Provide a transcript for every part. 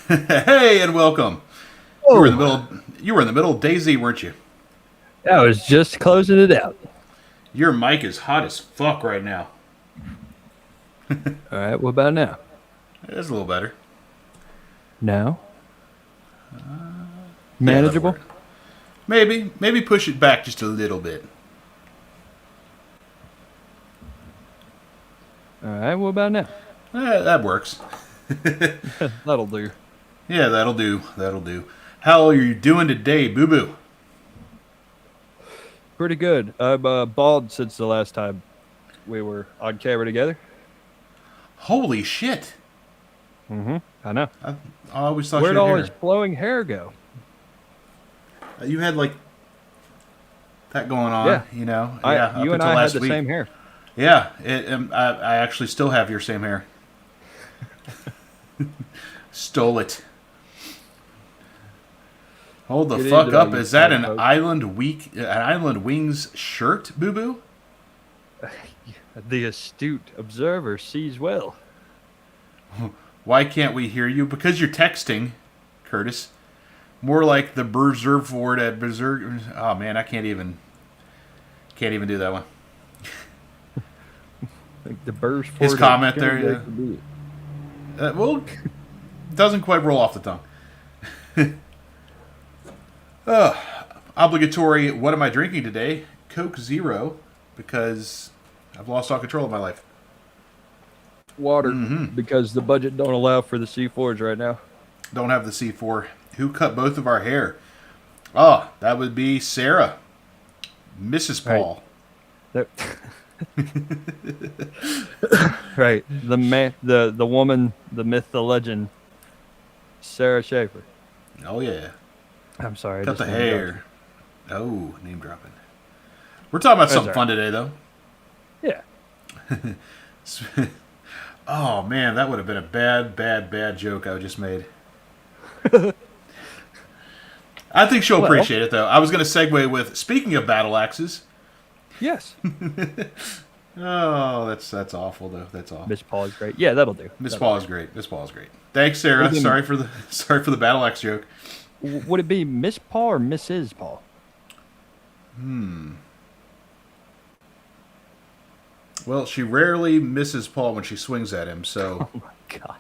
Hey, and welcome. You were in the Oh, middle. You were in the middle of Daisy, weren't you? I was just closing it out. Your mic is hot as fuck right now. All right, what about now? It's a little better. Now? Yeah, that'll Manageable? work. Maybe push it back just a little bit. All right, what about now? That works. That'll do. Yeah, that'll do. That'll do. How are you doing today, Boo Boo? Pretty good. I'm bald since the last time we were on camera together. Holy shit! I know. I always thought you Where'd had all his hair. flowing hair go? You had like that going on, Yeah, I Yeah, up you and until I had last the week. same hair. Yeah, I actually still have your same hair. Stole it. Hold the Get fuck into that, up! you Is that fat an fuck. Island Wings shirt, Boo Boo? The astute observer sees well. Why can't we hear you? Because you're texting, Curtis. More like the Berserker at Berserker. Oh man, I can't even do that one. Like the burst His for the comment there, scumbag to be. well, doesn't quite roll off the tongue. Obligatory. What am I drinking today? Coke Zero, because I've lost all control of my life. Water, because the budget don't allow for the C4s right now. Don't have the C4. Who cut both of our hair? Oh, that would be Sarah, Mrs. Right. Paul. That- right. The woman, the myth, the legend, Sarah Schaefer. Oh yeah, I'm sorry. I cut just the named hair. Oh, name dropping. We're talking about That's something all fun right. today, though. Yeah. Oh man, that would have been a bad joke I just made. I think she'll Well, appreciate it, though. I was going to segue with speaking of battle axes. yes. Oh, that's awful, though. That's awful. Miss Paul is great. Yeah, that'll do. Miss That'll Paul do. is great. Miss Paul is great. Thanks, Would Sarah. it be, Sorry for the battle axe joke. would it be Miss Paul or Mrs. Paul? Well, she rarely misses Paul when she swings at him, so Oh my God.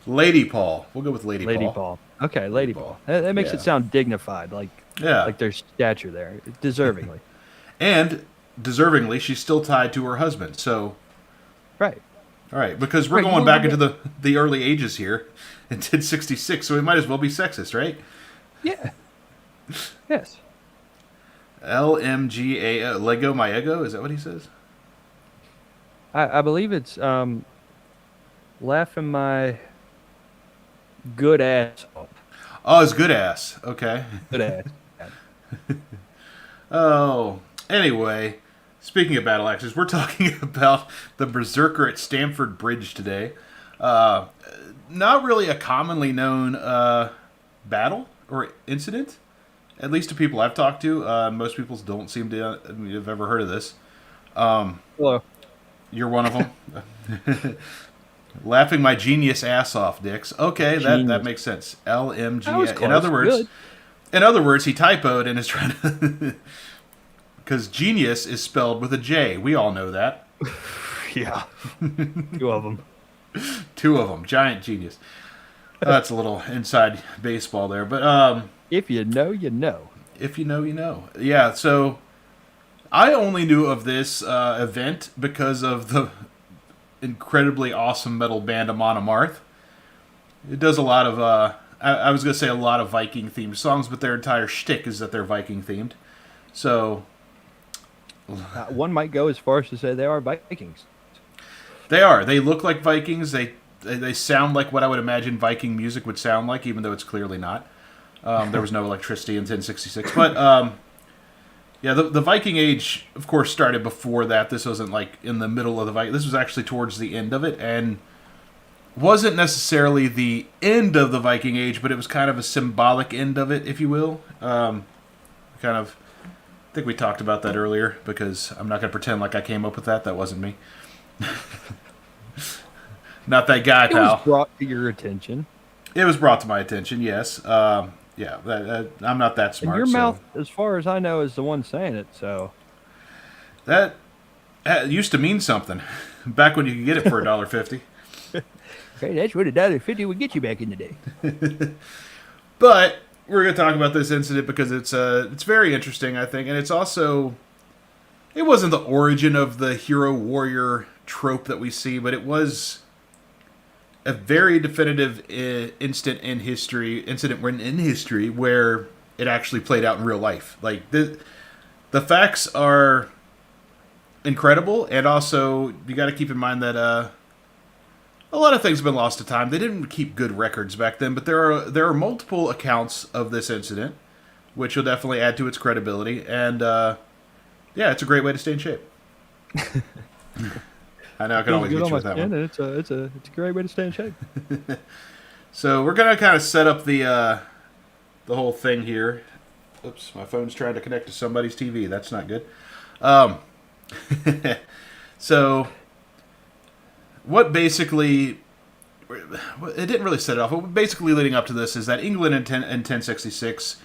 Lady Paul. We'll go with Lady, Lady Paul. Paul. Okay, Lady Paul. Paul. That makes Yeah. it sound dignified, Yeah. like there's stature there, deservingly. And deservingly, she's still tied to her husband. So, Right. all right, because we're Right. going back into the early ages here, in 1066, so we might as well be sexist, right? Yeah. Yes. LMGA, Lego my ego. Is that what he says? I believe it's laughing my good ass off. Oh, it's good ass. Okay. Good ass. Oh, anyway, speaking of battle axes, we're talking about the Berserker at Stamford Bridge today. Uh, Not really a commonly known battle or incident, at least to people I've talked to. Most people don't seem to have ever heard of this. Hello. You're one of them. Laughing my genius ass off, Dix. Okay, that Genius. makes sense. LMG. That was In close. other words, Good. he typoed and is trying to. Because genius is spelled with a J. We all know that. Yeah. Two of them. Two of them. Giant genius. That's a little inside baseball there. But If you know, you know. if you know, you know. Yeah, so I only knew of this event because of the incredibly awesome metal band Amon Amarth. It does a lot of, I was going to say a lot of Viking themed songs, but their entire shtick is that they're Viking themed. So One might go as far as to say they are Vikings. they are. They look like Vikings. They sound like what I would imagine Viking music would sound like, even though it's clearly not. There was no electricity in 1066. But yeah, the Viking Age, of course, started before that. This wasn't like in the middle of the Viking. This was actually towards the end of it, and wasn't necessarily the end of the Viking Age, but it was kind of a symbolic end of it, if you will. Kind of. I think we talked about that earlier because I'm not going to pretend like I came up with that. That wasn't me. Not that guy, It was pal. brought to your attention. It was brought to my attention. Yes. Yeah. I'm not that And smart, your so mouth, as far as I know, is the one saying it. So that used to mean something back when you could get it for $1.50. hey, that's what $1.50 would get you back in the day. But we're going to talk about this incident because it's very interesting, I think, and it's also it wasn't the origin of the hero warrior trope that we see, but it was a very definitive incident in history where it actually played out in real life. Like the facts are incredible, and also you got to keep in mind that a lot of things have been lost to time. They didn't keep good records back then, but there are multiple accounts of this incident, which will definitely add to its credibility. And yeah, it's a great way to stay in shape. I know I can always get you with that one. It's a great way to stay in shape. So we're gonna kind of set up the whole thing here. Oops, my phone's trying to connect to somebody's TV. That's not good. So what basically it didn't really set it off. What basically leading up to this is that England in 1066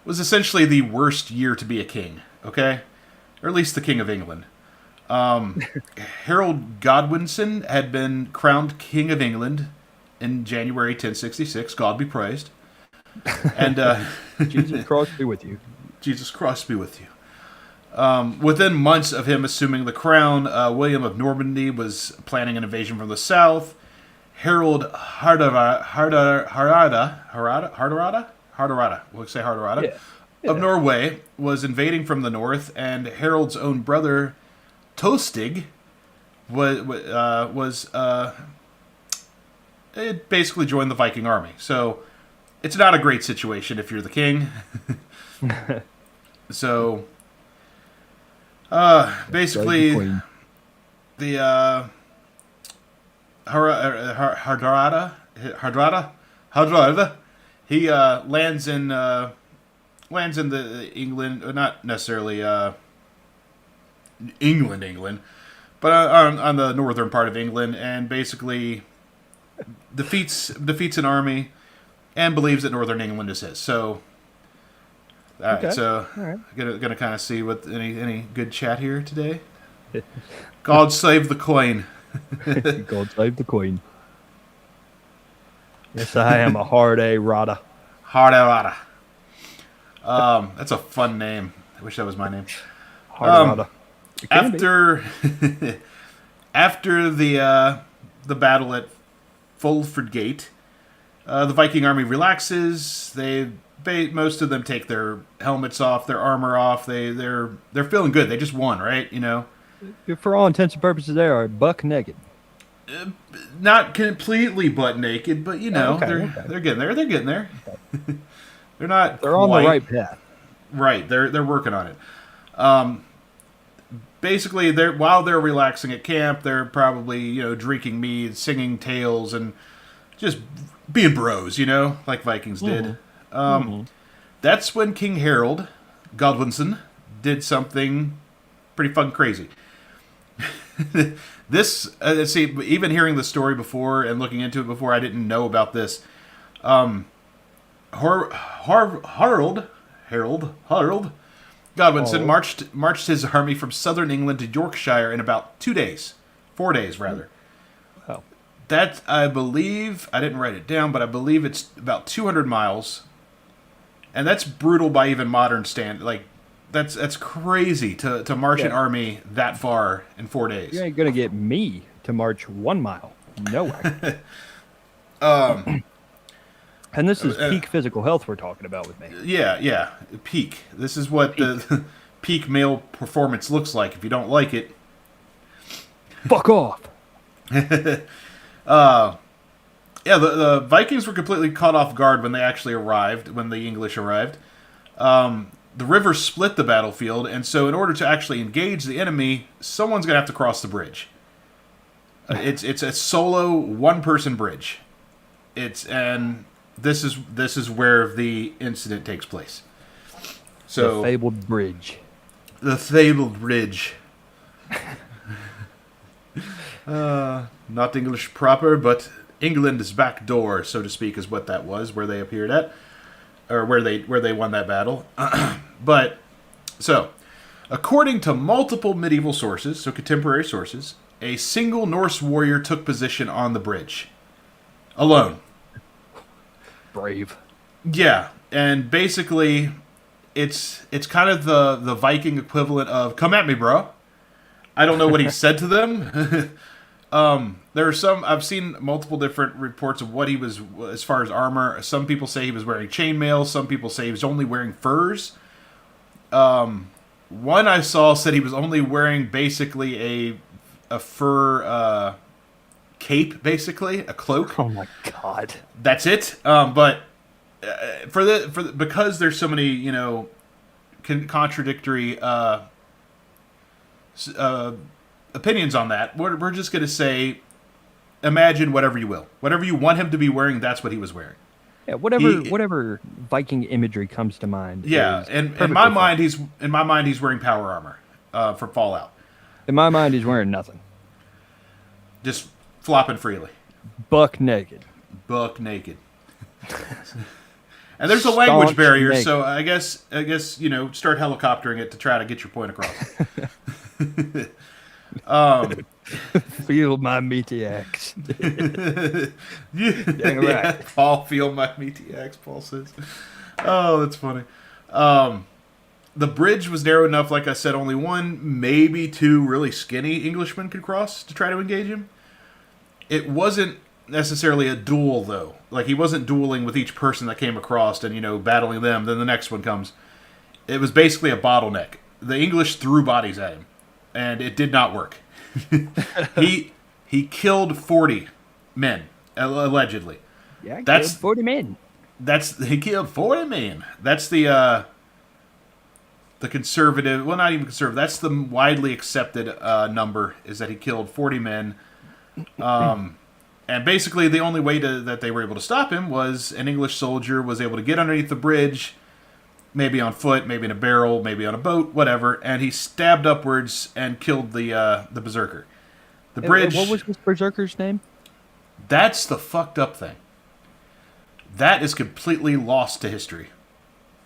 was essentially the worst year to be a king. Okay, or at least the king of England. Harold Godwinson had been crowned King of England in January 1066. God be praised. And Jesus Christ be with you. Jesus Christ be with you. Within months of him assuming the crown, William of Normandy was planning an invasion from the south. Harold Hardrada, we'll say Hardrada, Yeah. of Norway was invading from the north, and Harold's own brother Tostig it basically joined the Viking army. So it's not a great situation if you're the king. So basically the Hardrada he lands in the England, not necessarily England, but on the northern part of England, and basically defeats an army and believes that northern England is his. So, all right, so gonna kind of see what any good chat here today. God save the Queen. God save the Queen. Yes, I am a hard A Rada. Hard A Rada. That's a fun name. I wish that was my name. Hard Rada. After the battle at Fulford Gate, the Viking army relaxes. Most of them take their helmets off, their armor off. They're feeling good. They just won, right? You know. For all intents and purposes, they are buck naked. Not completely butt naked, but you know they're getting there. They're getting there. Okay. They're not. They're on the right path. Right. They're working on it. Basically, while they're relaxing at camp, they're probably drinking mead, singing tales, and just being bros, like Vikings did. That's when King Harold Godwinson did something pretty fun crazy. This, see, even hearing the story before and looking into it before, I didn't know about this. Harold Godwinson marched his army from southern England to Yorkshire in about 2 days. 4 days, rather. Wow. That, I believe, I didn't write it down, but I believe it's about 200 miles. And that's brutal by even modern standards. Like, that's crazy to march an army that far in 4 days. You ain't going to get me to march 1 mile. No way. And this is peak physical health we're talking about with me. Yeah. Peak. This is what the peak male performance looks like. If you don't like it, fuck off. Yeah, the Vikings were completely caught off guard when they actually arrived, when the English arrived. The river split the battlefield, and so in order to actually engage the enemy, someone's going to have to cross the bridge. It's a solo one-person bridge. This is where the incident takes place. So the fabled bridge. The fabled bridge. Not English proper, but England's back door, so to speak, is what that was, where they appeared at, or where they won that battle. But so, according to multiple medieval sources, so contemporary sources, a single Norse warrior took position on the bridge, alone. Brave. Yeah, and basically, it's kind of the Viking equivalent of "Come at me, bro." I don't know what he said to them. There are some. I've seen multiple different reports of what he was as far as armor. Some people say he was wearing chainmail. Some people say he was only wearing furs. One I saw said he was only wearing basically a fur cape, a cloak. Oh my god. That's it. But because there's so many contradictory opinions on that, we're just going to say, imagine whatever you will. Whatever you want him to be wearing, that's what he was wearing. Yeah, whatever Viking imagery comes to mind. Yeah, and in my mind, he's wearing power armor for Fallout. In my mind, he's wearing nothing. Just flopping freely. Buck naked. And there's a language Staunch barrier, naked. so I guess start helicoptering it to try to get your point across. Feel my meaty axe. Dang right. Paul, feel my meaty axe, Paul says. Oh, that's funny. The bridge was narrow enough, like I said, only one, maybe two really skinny Englishmen could cross to try to engage him. It wasn't necessarily a duel, though. Like, he wasn't dueling with each person that came across and, battling them, then the next one comes. It was basically a bottleneck. The English threw bodies at him, and it did not work. He killed 40 men, allegedly. Yeah, That's killed 40 men. He killed 40 men. That's the conservative, well, not even conservative. That's the widely accepted number, is that he killed 40 men. And basically, the only way that they were able to stop him was an English soldier was able to get underneath the bridge, maybe on foot, maybe in a barrel, maybe on a boat, whatever, and he stabbed upwards and killed the Berserker. The bridge. What was this Berserker's name? That's the fucked up thing. That is completely lost to history.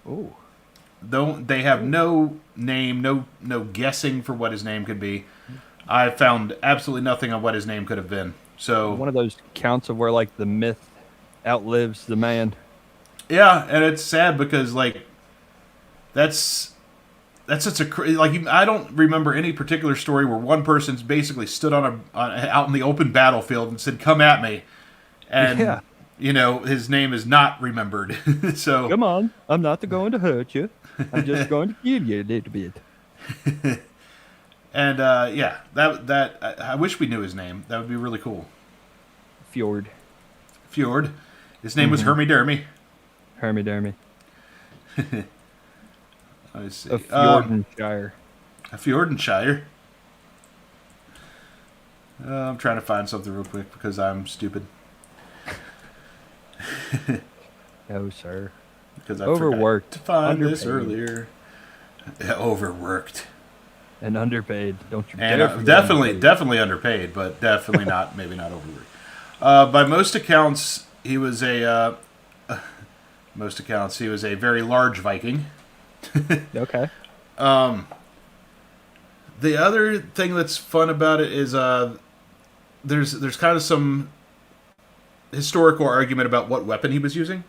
Oh. They have no name, no guessing for what his name could be. I found absolutely nothing on what his name could have been. So One of those counts of where like the myth outlives the man. yeah, and it's sad because that's such a I don't remember any particular story where one person's basically stood out in the open battlefield and said, "Come at me," and his name is not remembered. So Come on, I'm not going to hurt you. I'm just going to kill you a little bit. And I wish we knew his name. That would be really cool. Fjord. His name was Hermy Dermy. Hermy Dermy. I see. Of Fjordenshire. A Fjordenshire. I'm trying to find something real quick because I'm stupid. No, sir. Because I Overworked. forgot to find Underpaid. this earlier. Yeah, overworked. And underpaid. Don't you And dare forget underpaid. definitely underpaid, but definitely maybe not overworked. By most accounts, he was a very large Viking. Okay. The other thing that's fun about it is there's kind of some historical argument about what weapon he was using.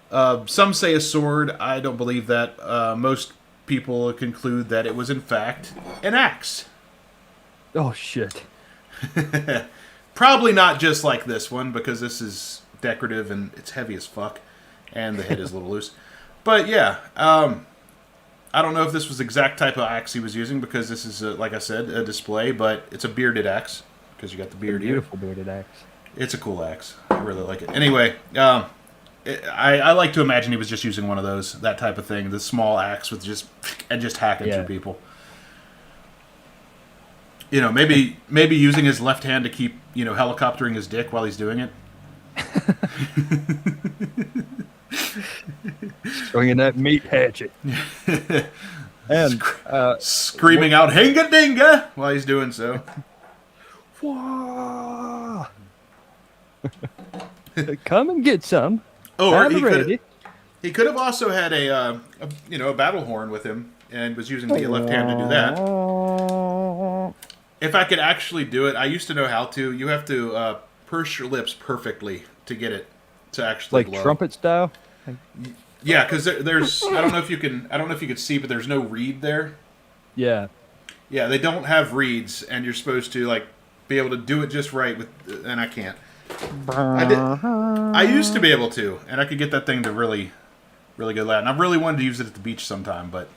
Some say a sword. I don't believe that. Most people conclude that it was in fact an axe. Oh shit. Probably not just like this one, because this is decorative and it's heavy as fuck, and the head is a little loose. But yeah, I don't know if this was the exact type of axe he was using, because this is, like I said, a display, but it's a bearded axe, because you got the beard here. Beautiful bearded axe. It's a cool axe. I really like it. Anyway, I like to imagine he was just using one of those, that type of thing, the small axe with just hacking through people. Maybe using his left hand to keep, helicoptering his dick while he's doing it. Swinging that meat hatchet. And screaming out "Hinga Dinga" while he's doing so. Wah! Come and get some. Or I'm ready. he could have also had a battle horn with him and was using the left hand to do that. If I could actually do it, I used to know how to. You have to purse your lips perfectly to get it to actually Like blow. trumpet style. Yeah, because there's I don't know if you can see, but there's no reed there. Yeah. Yeah, they don't have reeds, and you're supposed to like be able to do it just right with, and I can't. I used to be able to, and I could get that thing to really, really go loud. And I really wanted to use it at the beach sometime, but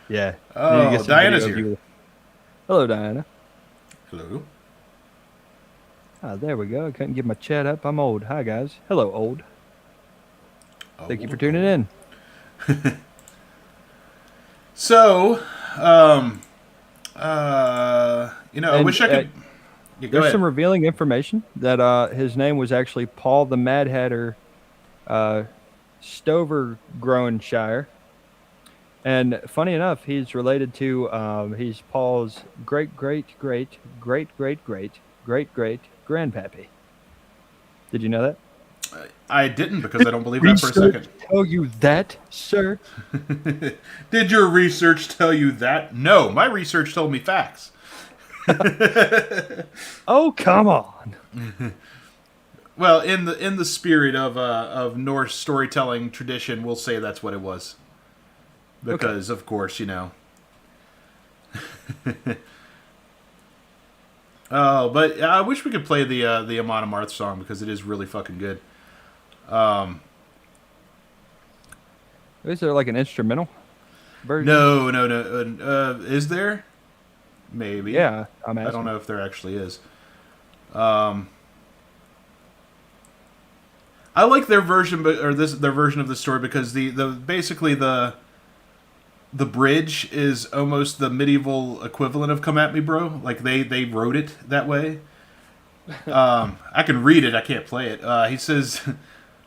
Yeah. Oh, Diana's here. Hello, Diana. Hello. Ah, there we go. I couldn't get my chat up. I'm old. Hi, guys. Hello, old. Thank you for tuning in. So, I wish I could. Yeah, There's some revealing information that his name was actually Paul the Mad Hatter Stover Groenshire. And funny enough, he's related to, he's Paul's great-great-great-great-great-great-great grandpappy. Did you know that? I didn't, because I don't believe that for a second. Tell you that, sir? Did your research tell you that? No, my research told me facts. Oh, come on. Well, in the spirit of Norse storytelling tradition, we'll say that's what it was. Because, of course, Oh, but I wish we could play the Amon Amarth song, because it is really fucking good. Is there like an instrumental version? No. Is there? Maybe. Yeah, I'm asking. I don't know if there actually is. I like their version, their version of the story, because basically the bridge is almost the medieval equivalent of "Come at Me, Bro." Like they wrote it that way. I can read it. I can't play it. He says,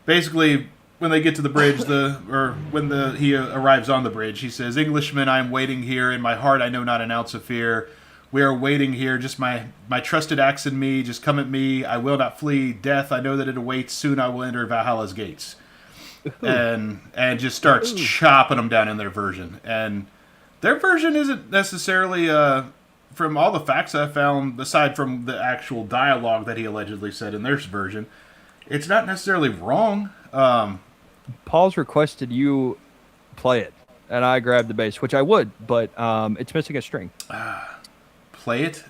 basically, when they get to the bridge, he arrives on the bridge, he says, "Englishmen, I am waiting here. In my heart, I know not an ounce of fear. We are waiting here. Just my trusted axe in me. Just come at me. I will not flee. Death, I know that it awaits. Soon I will enter Valhalla's gates." and just starts chopping them down in their version. And their version isn't necessarily, from all the facts I found, aside from the actual dialogue that he allegedly said in their version, it's not necessarily wrong. Paul's requested you play it, and I grabbed the bass, which I would, but it's missing a string. Play it?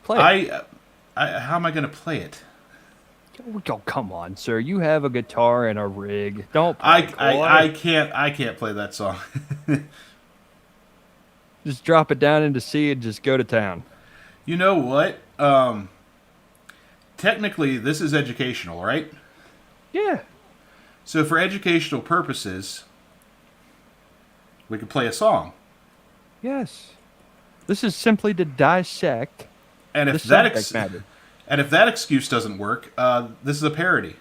Play it. How am I going to play it? Oh, come on, sir. You have a guitar and a rig. Don't play, I can't play that song. Just drop it down into C and just go to town. You know what? Technically, this is educational, right? Yeah. So for educational purposes, we could play a song. Yes. This is simply to dissect and the if that subject matter. And if that excuse doesn't work, this is a parody.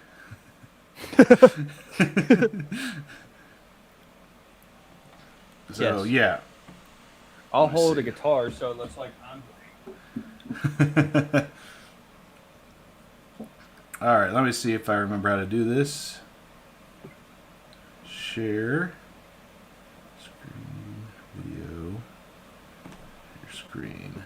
So, yes. Yeah. I'll hold a guitar, so it looks like I'm playing. All right, let me see if I remember how to do this. Share. Screen. Video. Your screen.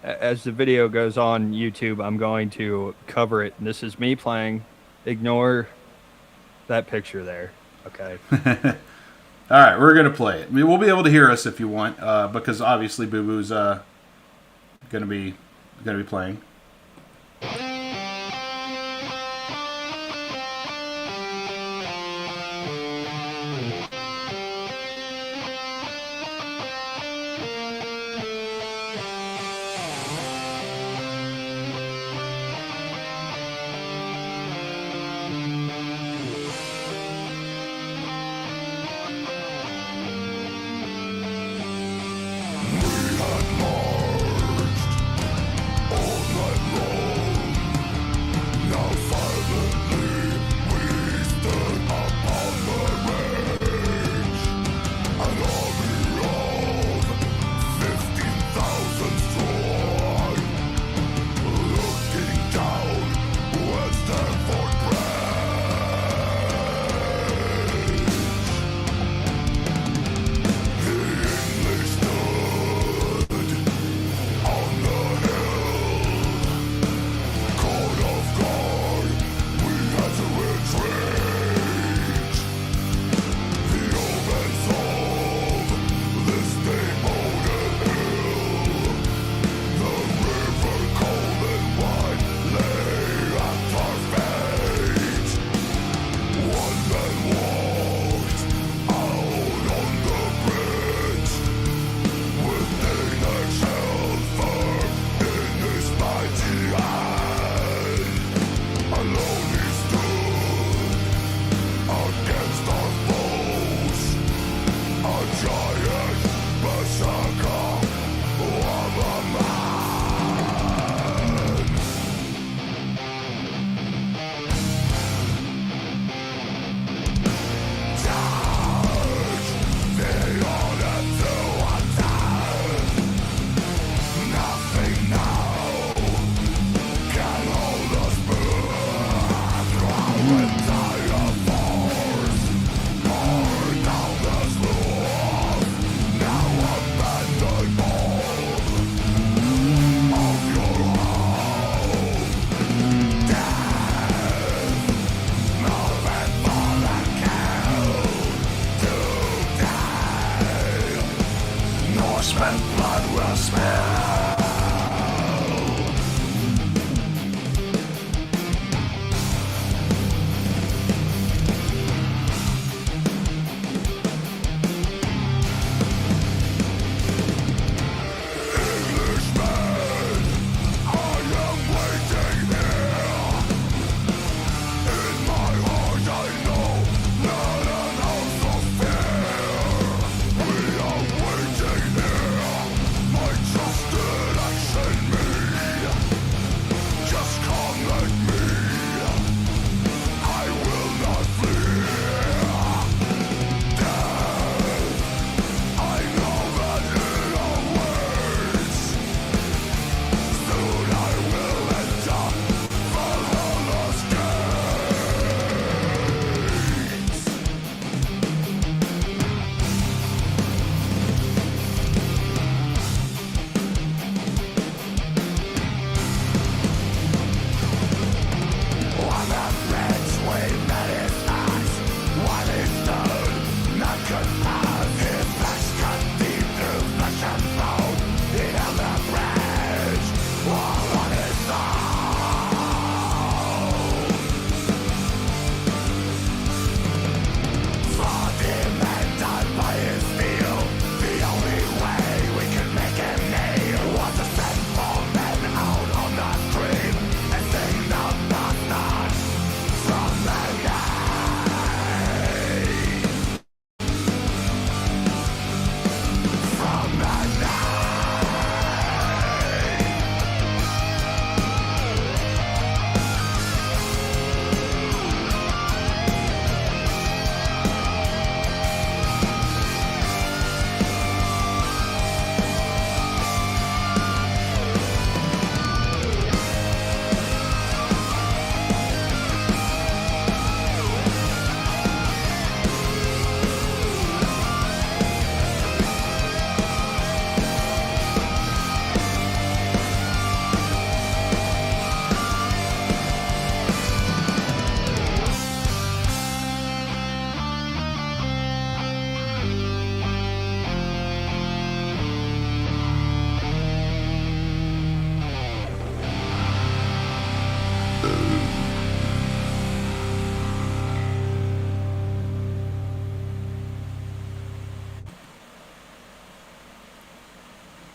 As the video goes on YouTube, I'm going to cover it. And this is me playing. Ignore that picture there. Okay. All right, we're gonna play it. I mean, we'll be able to hear us if you want, because obviously Boo Boo's gonna be playing. All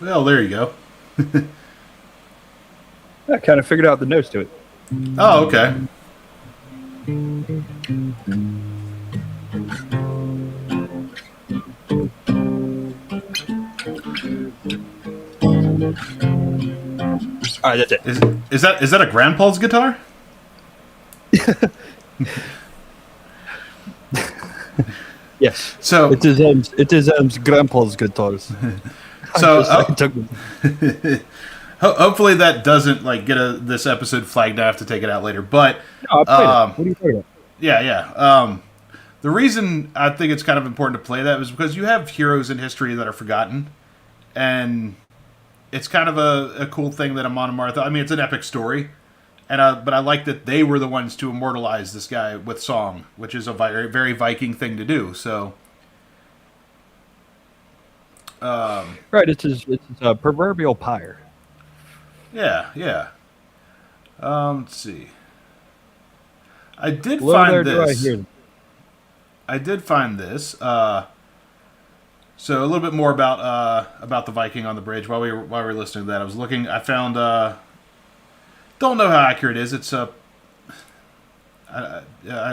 Well, there you go. I kind of figured out the notes to it. Oh, okay. All right, that's it. Is that a grandpa's guitar? Yes. So It is grandpa's guitars. so I took hopefully that doesn't like get this episode flagged. I have to take it out later. But No, I played it. What are you talking about? yeah. The reason I think it's kind of important to play that is because you have heroes in history that are forgotten, and it's kind of a cool thing that Amon Amarth. I mean, it's an epic story, and but I like that they were the ones to immortalize this guy with song, which is a very, very Viking thing to do. So, Right, it's a proverbial pyre. yeah. Let's see. I did Hello find there, do I this. hear? I did find this. So a little bit more about the Viking on the bridge while we were listening to that. I was looking. I found. Don't know how accurate it is. It's a. I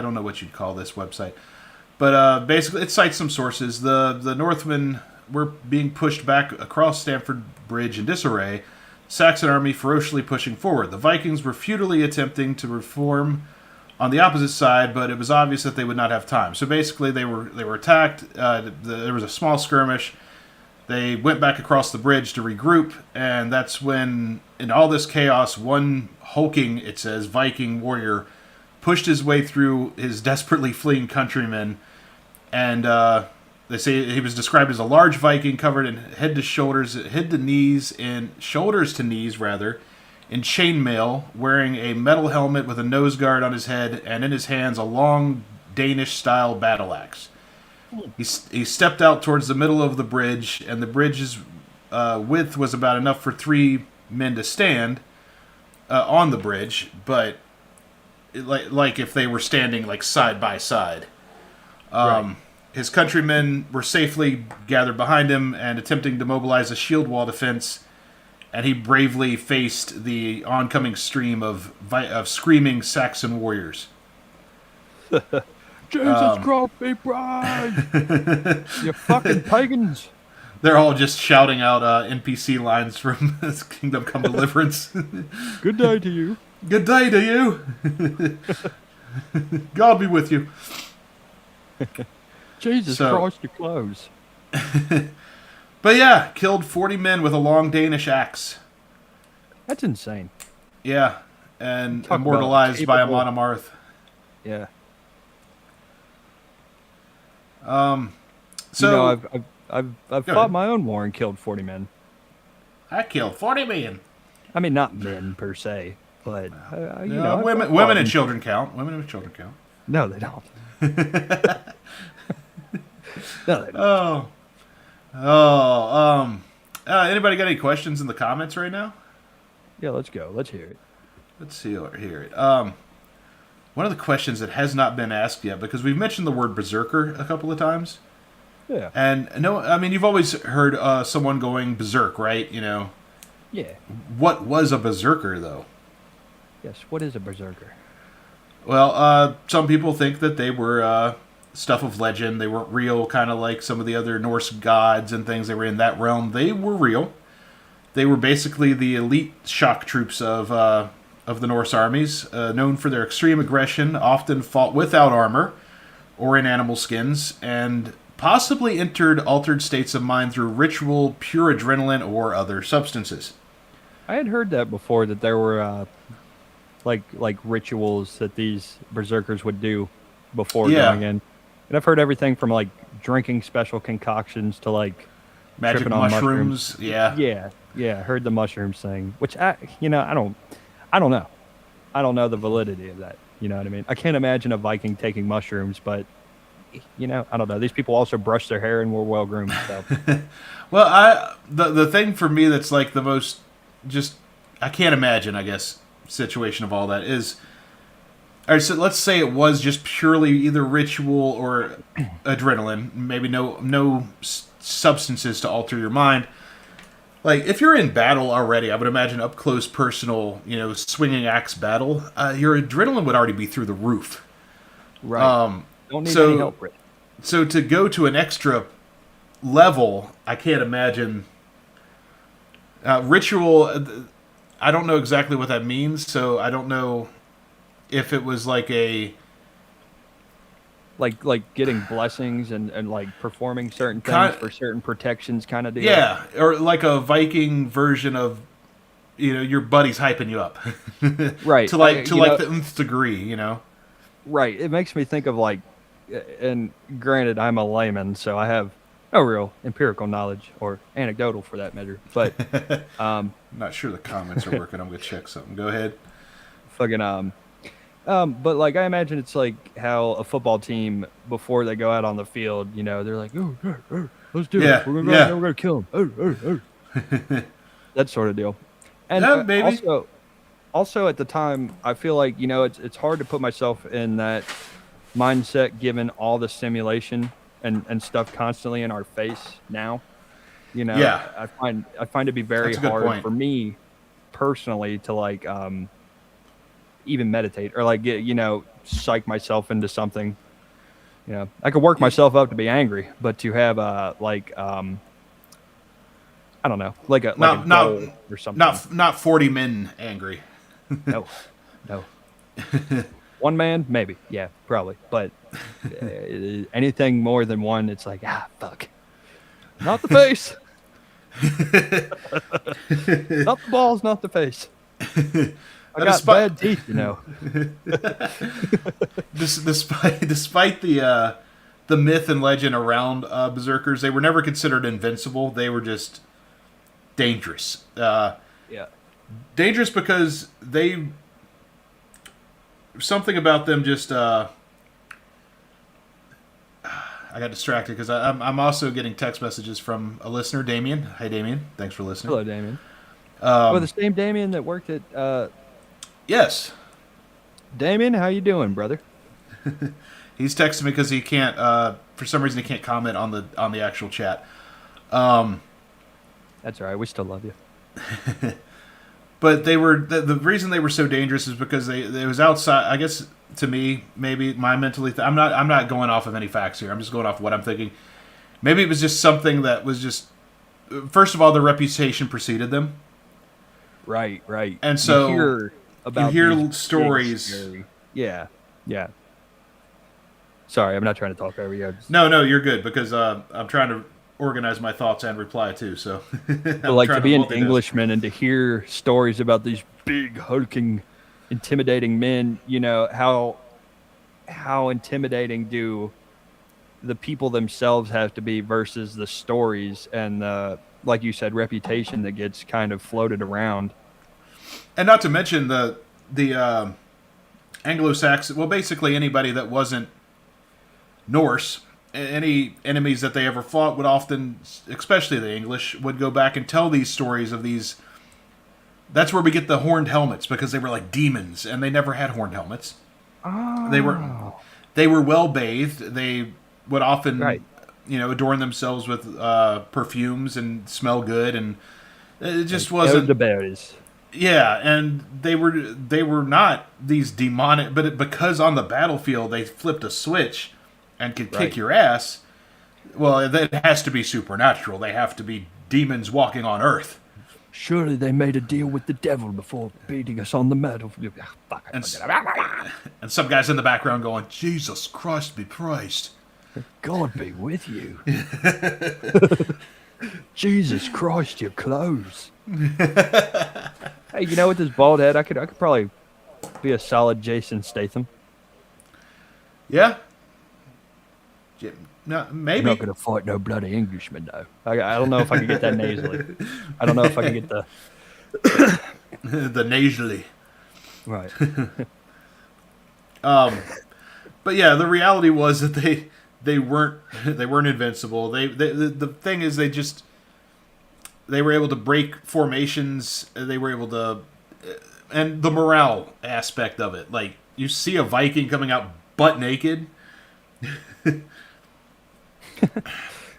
don't know what you'd call this website, but basically it cites some sources. The Northmen were being pushed back across Stamford Bridge in disarray. Saxon army ferociously pushing forward. The Vikings were futilely attempting to reform on the opposite side, but it was obvious that they would not have time. So basically, they were attacked. There was a small skirmish. They went back across the bridge to regroup, and that's when, in all this chaos, one hulking, it says, Viking warrior pushed his way through his desperately fleeing countrymen, and they say he was described as a large Viking covered in head to shoulders to knees rather, in chainmail, wearing a metal helmet with a nose guard on his head, and in his hands a long Danish-style battle axe. He stepped out towards the middle of the bridge, and the bridge's width was about enough for 3 men to stand on the bridge, but like if they were standing like side by side. Right. His countrymen were safely gathered behind him and attempting to mobilize a shield wall defense, and he bravely faced the oncoming stream of screaming Saxon warriors. Jesus Christ, be bride! You fucking pagans! They're all just shouting out NPC lines from Kingdom Come Deliverance. Good day to you. Good day to you. God be with you. Jesus Christ, your clothes. But yeah, killed 40 men with a long Danish axe. That's insane. Yeah, and Talk immortalized by capable- Amon Amarth. Yeah. So I've Go fought ahead. my own war and killed 40 men. I killed 40 men. I mean, not men per se, but Women and children count. Women and children count. No, they don't. No, they don't. Anybody got any questions in the comments right now? Yeah, let's go. Let's hear it. Let's see or hear it. One of the questions that has not been asked yet, because we've mentioned the word berserker a couple of times, Yeah. and no, I mean you've always heard someone going berserk, right? You know, Yeah. what was a berserker though? Yes. What is a berserker? Well, some people think that they were stuff of legend. They weren't real, kind of like some of the other Norse gods and things. They were in that realm. They were real. They were basically the elite shock troops of the Norse armies, known for their extreme aggression, often fought without armor or in animal skins, and possibly entered altered states of mind through ritual, pure adrenaline, or other substances. I had heard that before, that there were like rituals that these berserkers would do before Yeah. going in, and I've heard everything from like drinking special concoctions to like Magic tripping on mushrooms, yeah. Yeah. I heard the mushrooms thing, which I don't know. I don't know the validity of that. You know what I mean? I can't imagine a Viking taking mushrooms, but I don't know. These people also brushed their hair and were well groomed. So Well, the thing for me that's like the most just I can't imagine, I guess, situation of all that is. All right, so let's say it was just purely either ritual or adrenaline, maybe no substances to alter your mind. Like, if you're in battle already, I would imagine up close, personal, swinging axe battle, your adrenaline would already be through the roof. Right. Don't need any So, help, Rick. so to go to an extra level, I can't imagine. Ritual, I don't know exactly what that means, so I don't know if it was like a Like getting blessings and like performing certain things kind, for certain protections kind of deal. yeah, or like a Viking version of your buddies hyping you up Right. to like the nth degree. Right. It makes me think of like, and granted, I'm a layman, so I have no real empirical knowledge or anecdotal for that measure. But I'm not sure the comments are working. I'm gonna check something. Go ahead. fucking but like I imagine it's like how a football team before they go out on the field, they're like, oh, let's do Yeah, it. We're gonna go out yeah. there, we're gonna kill him. That sort of deal. And Yeah, maybe. also at the time, I feel like it's hard to put myself in that mindset given all the stimulation and stuff constantly in our face now. Yeah. I find it be very That's a good hard point. for me personally to like even meditate or like get psych myself into something. I could work myself up to be angry, but to have like I don't know, like a Not goal or something. not 40 men angry. No, no. One man, maybe, yeah, probably, but anything more than one, it's like fuck, not the face, not the balls, not the face. I got bad teeth, Despite the myth and legend around berserkers, they were never considered invincible. They were just dangerous. Yeah. Dangerous because something about them just. I got distracted because I'm also getting text messages from a listener, Damien. Hi, Damien. Thanks for listening. Hello, Damien. The same Damien that worked at. Yes. Damien, how you doing, brother? He's texting me because he can't. For some reason, he can't comment on the actual chat. That's all right. We still love you. But they were the reason they were so dangerous is because it was outside. I guess to me, maybe my mentally. I'm not going off of any facts here. I'm just going off of what I'm thinking. Maybe it was just something that was just. First of all, their reputation preceded them. Right. And so you hear these stories. Yeah. Sorry, I'm not trying to talk over you. No, you're good because I'm trying to organize my thoughts and reply too. So, But like to be an Englishman and to hear stories about these big, hulking, intimidating men, how intimidating do the people themselves have to be versus the stories and like you said, reputation that gets kind of floated around. And not to mention the Anglo-Saxon. Well, basically anybody that wasn't Norse. Any enemies that they ever fought would often, especially the English, would go back and tell these stories of these. That's where we get the horned helmets because they were like demons and they never had horned helmets. Oh. They were well bathed. They would often, Right. adorn themselves with perfumes and smell good, and it just wasn't the berries. Yeah, and they were not these demonic, but because on the battlefield they flipped a switch and could kick your ass. Well, that has to be supernatural. They have to be demons walking on Earth. Surely they made a deal with the devil before beating us on the battlefield. And some guys in the background going, "Jesus Christ be praised. God be with you." Jesus Christ, your clothes. Hey, with this bald head, I could probably be a solid Jason Statham. Yeah. No, maybe. I'm not going to fight no bloody Englishman, though. I don't know if I can get that nasally. I don't know if I can get the... the nasally. Right. But yeah, the reality was that they weren't invincible. The thing is they were able to break formations. They were able to, and the morale aspect of it. Like you see a Viking coming out butt naked.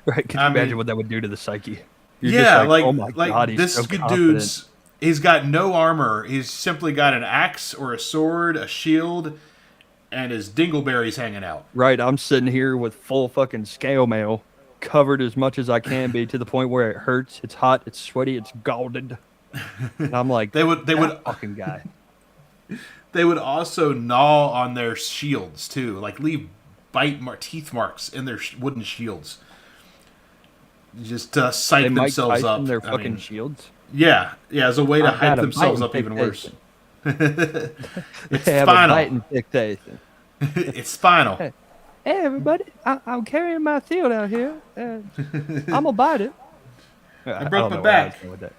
Right. Can you imagine what that would do to the psyche? You're just Yeah, oh my god, he's so confident. he's got no armor. He's simply got an axe or a sword, a shield, and his dingleberries hanging out. Right, I'm sitting here with full fucking scale mail, covered as much as I can be to the point where it hurts. It's hot. It's sweaty. It's scalded. And I'm like, They would that fucking guy. they would also gnaw on their shields too, like leave teeth marks in their wooden shields. Just They sight Mike themselves Tyson up. their I fucking mean, shields. yeah, as a way to I've hype got a themselves bite up and even pick worse. Tyson. It's They have a bite spinal. and pick Tyson. It's spinal. Hey, everybody, I'm carrying my shield out here. I'm gonna bite it. I I broke don't my know where I was back. going with that.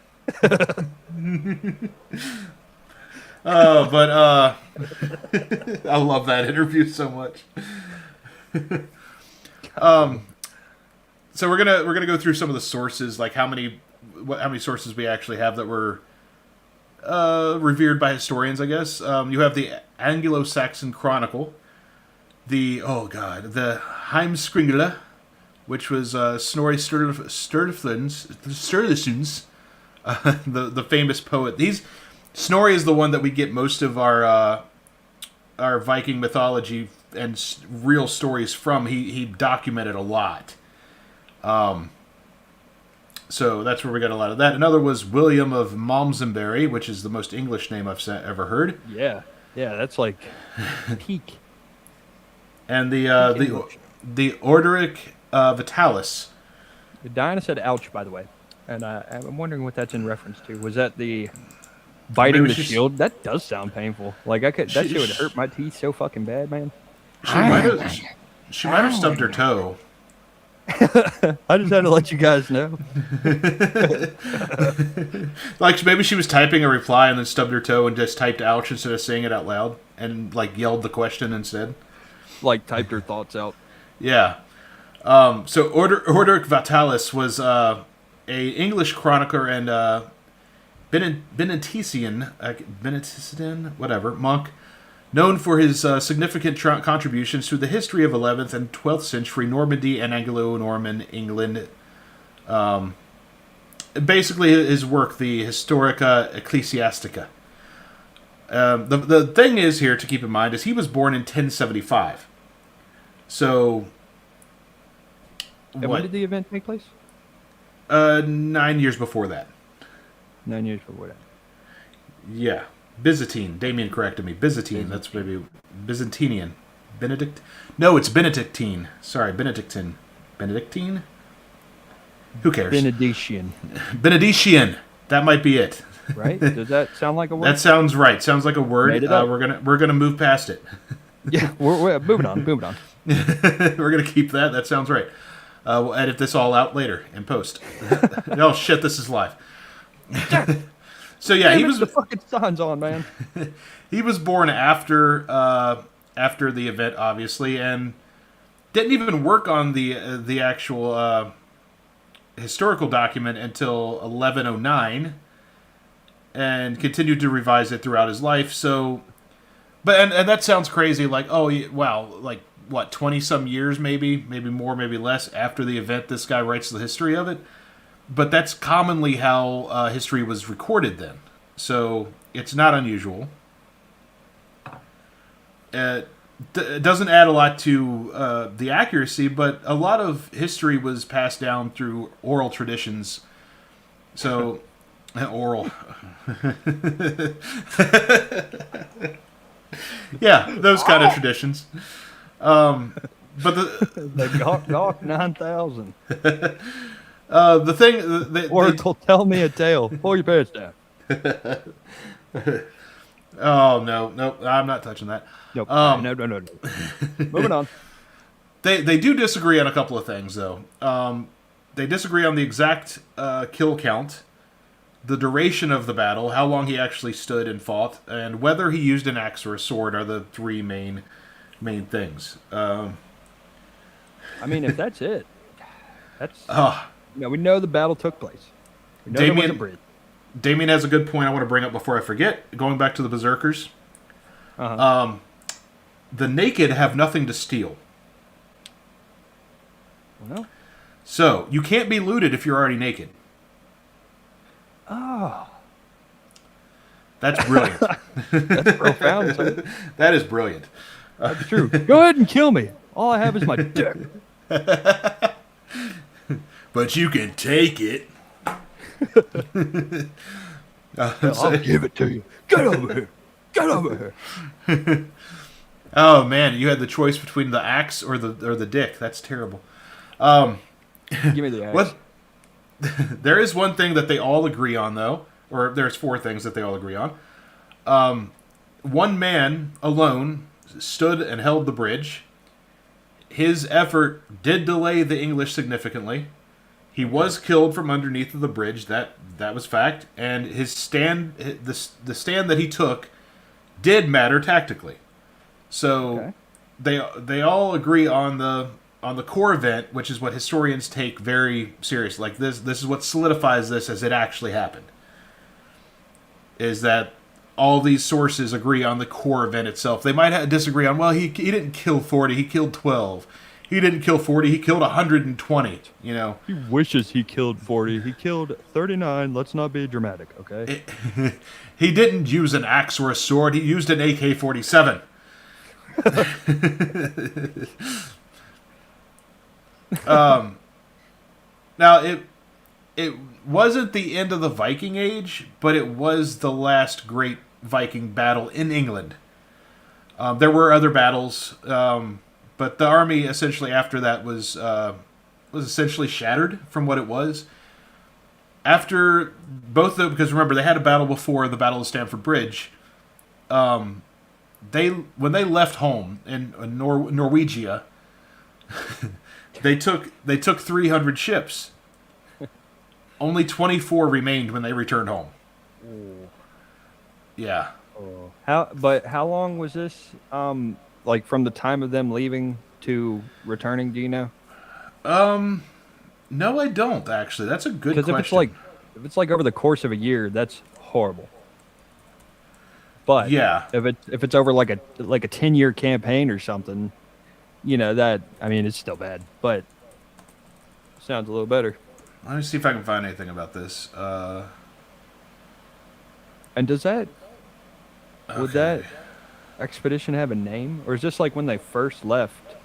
But I love that interview so much. So we're gonna go through some of the sources, like how many sources we actually have that were revered by historians, I guess. You have the Anglo-Saxon Chronicle, the Heimskringla, which was Snorri Sturluson's, the famous poet. Snorri is the one that we get most of our Viking mythology and real stories from. He documented a lot. So that's where we got a lot of that. Another was William of Malmesbury, which is the most English name I've ever heard. Yeah, that's like peak. And the English. the Orderic Vitalis. Diana said ouch, by the way. And I'm wondering what that's in reference to. Was that the biting Maybe the she's- shield? That does sound painful. Like that She- shit would hurt my teeth so fucking bad, man. She might have stubbed her toe. I just had to let you guys know. Like maybe she was typing a reply and then stubbed her toe and just typed "ouch" instead of saying it out loud and like yelled the question instead. Like typed her thoughts out. Yeah. So Orderic Vitalis was a English chronicler and Benedictine, whatever, monk, known for his significant contributions to the history of 11th and 12th century Normandy and Anglo-Norman England. Basically, his work, the Historica Ecclesiastica. The thing is here to keep in mind is he was born in 1075. So, And when did the event take place? 9 years before that. 9 years before that. Yeah. Byzantine. Damien corrected me. Byzantine. That's maybe Byzantinian. Benedict? No, it's Benedictine. Sorry, Benedictine. Benedictine? Who cares? Benedictine, Benedictine. That might be it. right? Does that sound like a word? That sounds right. Sounds like a word. Made it up. We're gonna move past it. Yeah, we're moving on. We're gonna keep that. That sounds right. We'll edit this all out later in post. Oh shit! This is live. So yeah, he was the fucking sun's on, man. He was born after the event, obviously, and didn't even work on the actual historical document until 1109, and continued to revise it throughout his life. So, and that sounds crazy. Like, oh wow, like what, 20-some years, maybe more, maybe less after the event, this guy writes the history of it. But that's commonly how history was recorded then. So it's not unusual. It doesn't add a lot to the accuracy, but a lot of history was passed down through oral traditions. So, oral. Yeah, those kind of traditions. But The Gawk 9000. the thing, Oracle, tell me a tale. Pull your pants down. oh no, I'm not touching that. Nope. No. Moving on. They do disagree on a couple of things though. They disagree on the exact kill count, the duration of the battle, how long he actually stood and fought, and whether he used an axe or a sword are the three main things. I mean, if that's it, that's. We know the battle took place. We know there was a bridge. Damien has a good point I want to bring up before I forget. Going back to the Berserkers. Uh-huh. The naked have nothing to steal. Well, So, you can't be looted if you're already naked. Oh, That's brilliant. that's profound. Son. That is brilliant. That's true. Go ahead and kill me. All I have is my dick. But you can take it. I'll give it to you. Get over here. Get over here. Oh man, you had the choice between the axe or the dick. That's terrible. Give me the axe. What? There is one thing that they all agree on, though, or there's four things that they all agree on. One man alone stood and held the bridge. His effort did delay the English significantly. He was killed from underneath of the bridge. That was fact. And his stand, the stand that he took, did matter tactically. So they all agree on the core event, which is what historians take very seriously. Like this is what solidifies this as it actually happened. Is that all these sources agree on the core event itself. They might disagree on, well, he didn't kill 40, he killed 12. He didn't kill 40, he killed 120, you know. He wishes he killed 40. He killed 39. Let's not be dramatic, okay? He didn't use an axe or a sword, he used an AK-47. Now, it wasn't the end of the Viking Age, but it was the last great Viking battle in England. There were other battles, but the army essentially after that was essentially shattered from what it was. After both of, because remember they had a battle before the Battle of Stamford Bridge. When they left home in Norwegia, they took 300 ships. Only 24 remained when they returned home. Ooh. Yeah. Oh. How long was this? Like from the time of them leaving to returning? Do you know? No, I don't actually. That's a good question. Because if it's like over the course of a year, that's horrible. But yeah, if it's over like a 10-year campaign or something, you know that I mean it's still bad, but sounds a little better. Let me see if I can find anything about this. And would that Okay. expedition have a name, or is this like when they first left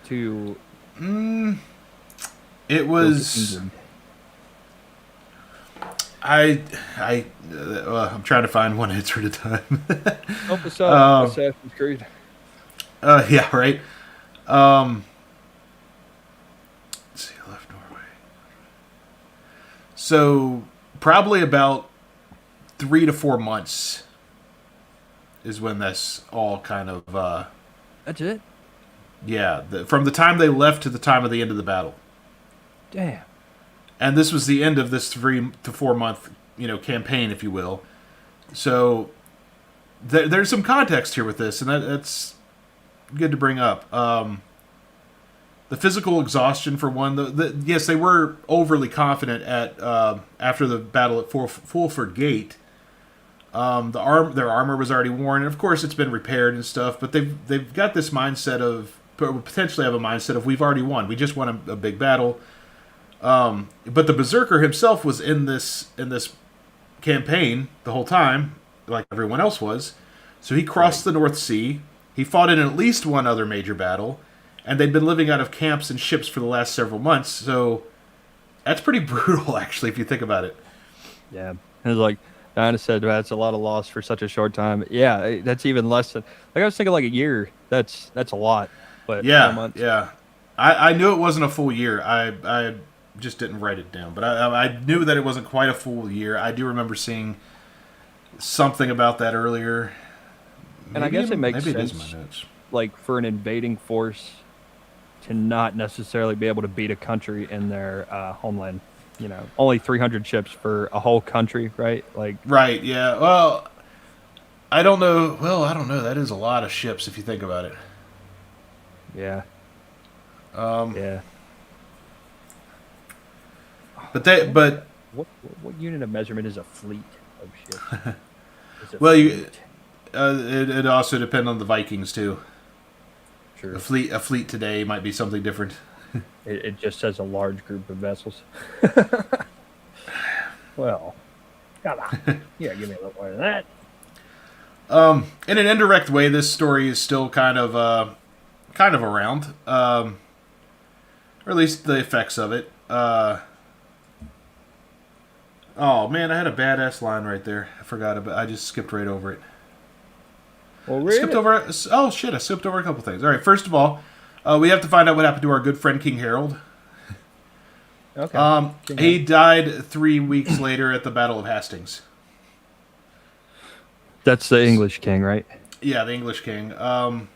to? It was. England? I'm trying to find one answer at a time. Help us out, Assassin's Creed. Yeah, right. Let's see, left Norway. So probably about 3 to 4 months is when this all kind of. That's it. Yeah, from the time they left to the time of the end of the battle. Damn. And this was the end of this 3 to 4 month, campaign, if you will. So there's some context here with this, and that's good to bring up. The physical exhaustion, for one. Yes, they were overly confident at after the battle at Fulford Gate. Their armor was already worn, and of course it's been repaired and stuff. But they've got this mindset of potentially have a mindset of we've already won. We just won a big battle. But the Berserker himself was in this campaign the whole time, like everyone else was. So he crossed the North Sea. He fought in at least one other major battle, and they'd been living out of camps and ships for the last several months. So that's pretty brutal, actually, if you think about it. Yeah, it was like Diana said, that's a lot of loss for such a short time. Yeah, that's even less than. Like I was thinking, like a year. That's a lot. But 4 months. Yeah. I knew it wasn't a full year. I just didn't write it down, but I knew that it wasn't quite a full year. I do remember seeing something about that earlier. And I guess it makes maybe sense, it is my notes. like for an invading force to not necessarily be able to beat a country in their homeland. Only 300 ships for a whole country, right? Like, right? Yeah. Well, I don't know. Well, I don't know. That is a lot of ships if you think about it. yeah, yeah. But What unit of measurement is a fleet of ships? well, it also depends on the Vikings too. Sure. A fleet today might be something different. It just says a large group of vessels. Well, come on. Yeah, give me a little more than that. In an indirect way, this story is still kind of around, or at least the effects of it. Oh man, I had a badass line right there. I forgot about. I just skipped right over it. Well, Skipped over. Oh shit! I skipped over a couple things. All right, first of all, we have to find out what happened to our good friend King Harold. Okay. He died 3 weeks later at the Battle of Hastings. That's the English king, right? Yeah, the English king. The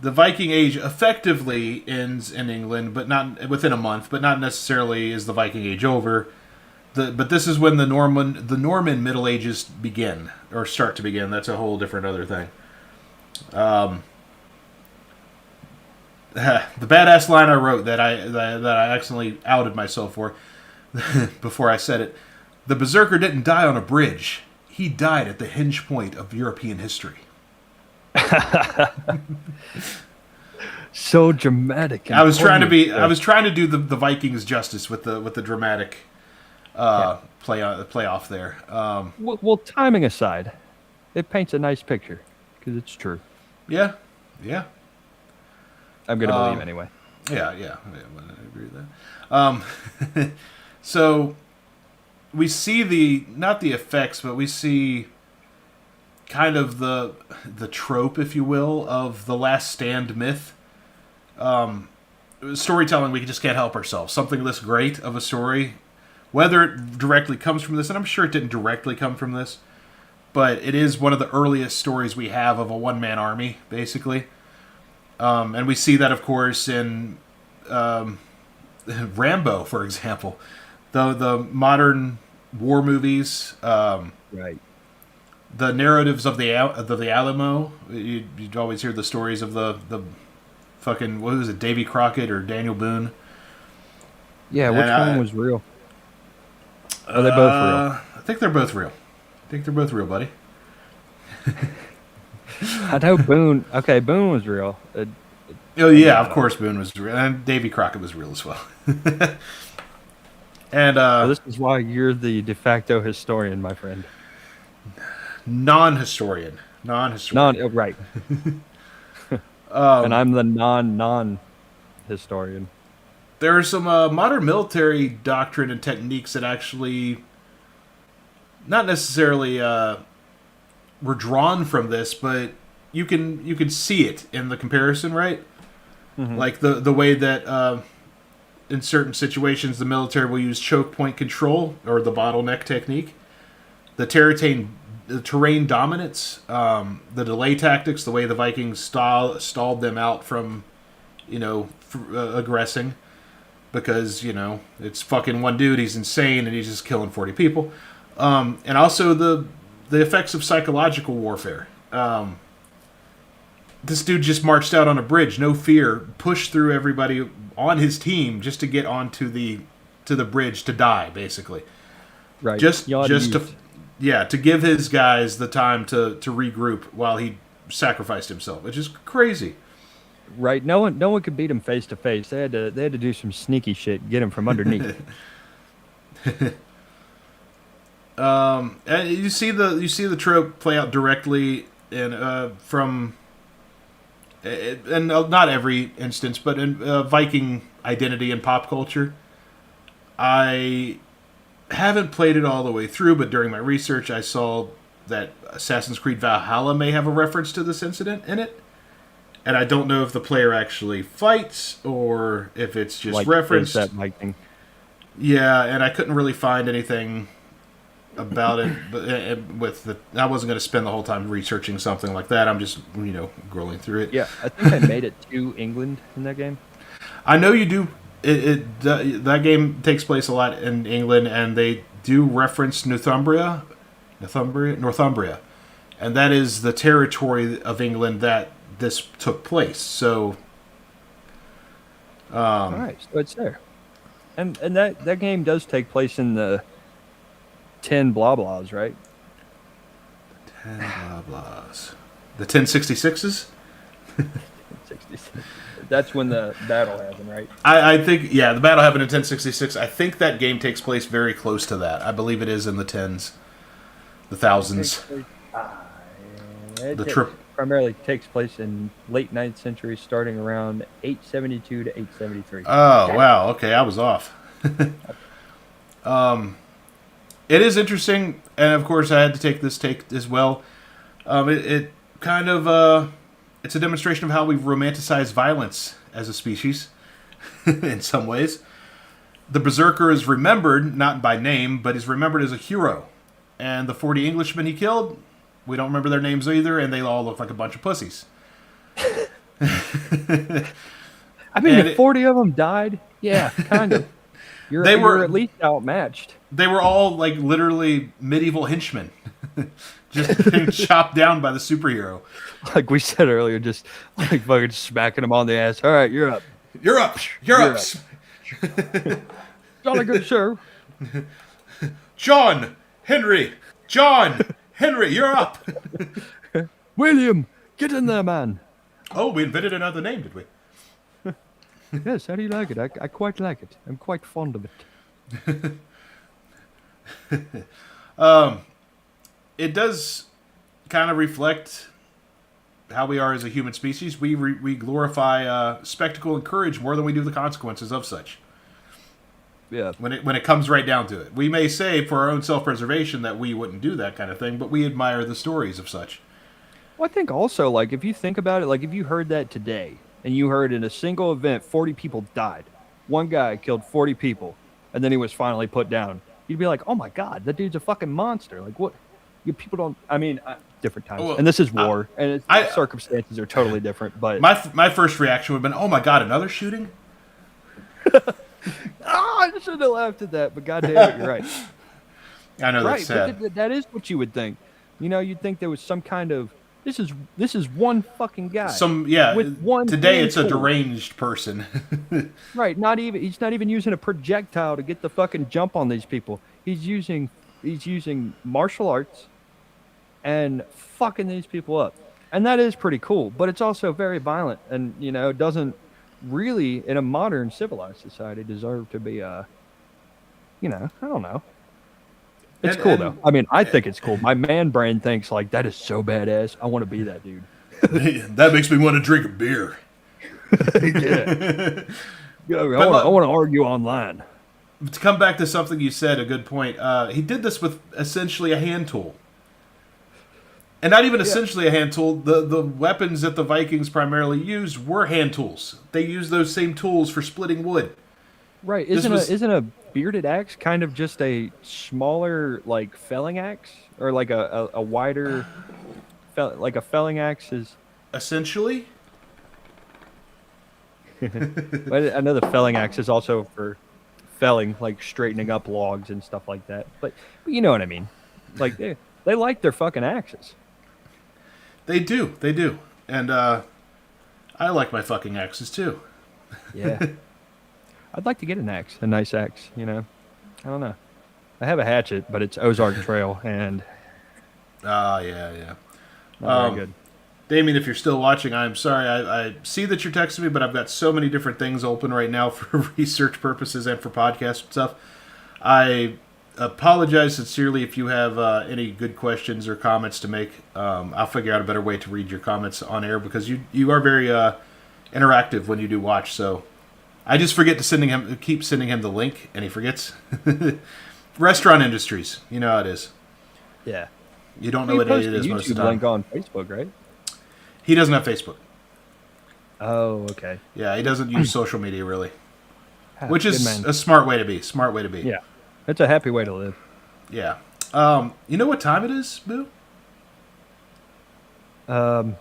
Viking Age effectively ends in England, but not within a month. But not necessarily is the Viking Age over. But this is when the Norman Middle Ages begin or start to begin. That's a whole different other thing. The badass line I wrote that I accidentally outed myself for before I said it. The Berserker didn't die on a bridge. He died at the hinge point of European history. So dramatic. I was trying to do the Vikings justice with the dramatic playoff there. Well, timing aside, it paints a nice picture because it's true. Yeah. I'm gonna believe anyway. Yeah, I agree with that. So we see not the effects, but we see kind of the trope, if you will, of the Last Stand myth. Storytelling, we just can't help ourselves. Something this great of a story, whether it directly comes from this, and I'm sure it didn't directly come from this, but it is one of the earliest stories we have of a one-man army, basically. And we see that, of course, in Rambo, for example. The modern war movies, Right. the narratives of the Alamo. You'd always hear the stories of the fucking, what was it, Davy Crockett or Daniel Boone? Yeah, which one was real? Are they both real? I think they're both real. Buddy. I know Boone. Okay, Boone was real. Oh yeah, of course Boone was real, and Davy Crockett was real as well. And well, this is why you're the de facto historian, my friend. Non-historian. Right. And I'm the non-historian. There are some modern military doctrine and techniques that actually, not necessarily were drawn from this, but you can see it in the comparison, right? Mm-hmm. Like the way that in certain situations the military will use choke point control or the bottleneck technique, the terrain dominance, the delay tactics, the way the Vikings stalled them out from, aggressing, because it's fucking one dude, he's insane and he's just killing 40 people, and also the effects of psychological warfare. This dude just marched out on a bridge, no fear, pushed through everybody on his team just to get onto the bridge to die, basically. Right. Just to give his guys the time to regroup while he sacrificed himself, which is crazy. Right. No one could beat him face to face. They had to do some sneaky shit, get him from underneath. And you see the trope play out directly from. And not every instance, but in Viking identity and pop culture. I haven't played it all the way through, but during my research, I saw that Assassin's Creed Valhalla may have a reference to this incident in it. And I don't know if the player actually fights or if it's just like, referenced. That Viking. Yeah, and I couldn't really find anything about it, but I wasn't going to spend the whole time researching something like that. I'm just scrolling through it. Yeah, I think they made it to England in that game. I know you do. That game takes place a lot in England, and they do reference Northumbria, and that is the territory of England that this took place. So, all right, so it's there, and that game does take place in the 10 blah blahs, right? 10 blah blahs. The 1066s? 1066. That's when the battle happened, right? I think, yeah, the battle happened in 1066. I think that game takes place very close to that. I believe it is in the tens, the thousands. The trip. Primarily takes place in late 9th century, starting around 872 to 873. Oh, wow. Okay, I was off. It is interesting, and of course I had to take this take as well. It kind of, it's a demonstration of how we've romanticized violence as a species, in some ways. The Berserker is remembered, not by name, but is remembered as a hero. And the 40 Englishmen he killed, we don't remember their names either, and they all look like a bunch of pussies. I mean, if 40 of them died, yeah, kind of. You're at least outmatched. They were all like literally medieval henchmen, just getting chopped down by the superhero. Like we said earlier, just like fucking smacking them on the ass. All right, you're up. You're up. You're up. Jolly good, sir. John Henry, you're up. William, get in there, man. Oh, we invented another name, did we? Yes, how do you like it? I quite like it. I'm quite fond of it. It does kind of reflect how we are as a human species. We glorify spectacle and courage more than we do the consequences of such. Yeah. When it comes right down to it, we may say for our own self-preservation that we wouldn't do that kind of thing, but we admire the stories of such. Well, I think also, like, if you think about it, like, if you heard that today, and you heard in a single event 40 people died, one guy killed 40 people, and then he was finally put down, you'd be like, oh my god, that dude's a fucking monster. Like, what? People don't, I mean, different times. Well, and this is war, and circumstances are totally different, but... My first reaction would have been, oh my god, another shooting? I shouldn't have laughed at that, but goddamn it, you're right. I know that's sad. But that is what you would think. You know, you'd think there was some kind of... This is one fucking guy. With one today it's a tool. deranged person. Right, he's not even using a projectile to get the fucking jump on these people. He's using martial arts and fucking these people up. And that is pretty cool, but it's also very violent and, you know, doesn't really in a modern civilized society deserve to be you know, I don't know. It's cool, though. I mean, I think it's cool. My man brain thinks, like, that is so badass. I want to be that dude. That makes me want to drink a beer. Yeah. I want to argue online. To come back to something you said, a good point. He did this with essentially a hand tool. And not even essentially a hand tool. The weapons that the Vikings primarily used were hand tools. They used those same tools for splitting wood. Right. Isn't a bearded axe kind of just a smaller, like, felling axe? Or like a wider... like a felling axe is... Essentially? But I know the felling axe is also for felling, like straightening up logs and stuff like that. But you know what I mean. Like, they like their fucking axes. They do. And I like my fucking axes, too. Yeah. I'd like to get an axe, a nice axe, you know. I don't know. I have a hatchet, but it's Ozark Trail, and... yeah. Not very good. Damien, if you're still watching, I'm sorry. I see that you're texting me, but I've got so many different things open right now for research purposes and for podcast stuff. I apologize sincerely if you have any good questions or comments to make. I'll figure out a better way to read your comments on air because you are very interactive when you do watch, so... I just forget to keep sending him the link, and he forgets. Restaurant industries, you know how it is. Yeah. You don't know what it is most of the time. Link on Facebook, right? He doesn't have Facebook. Oh, okay. Yeah, he doesn't use social media really, which is man. a smart way to be. Yeah, it's a happy way to live. Yeah. You know what time it is, Boo? Boo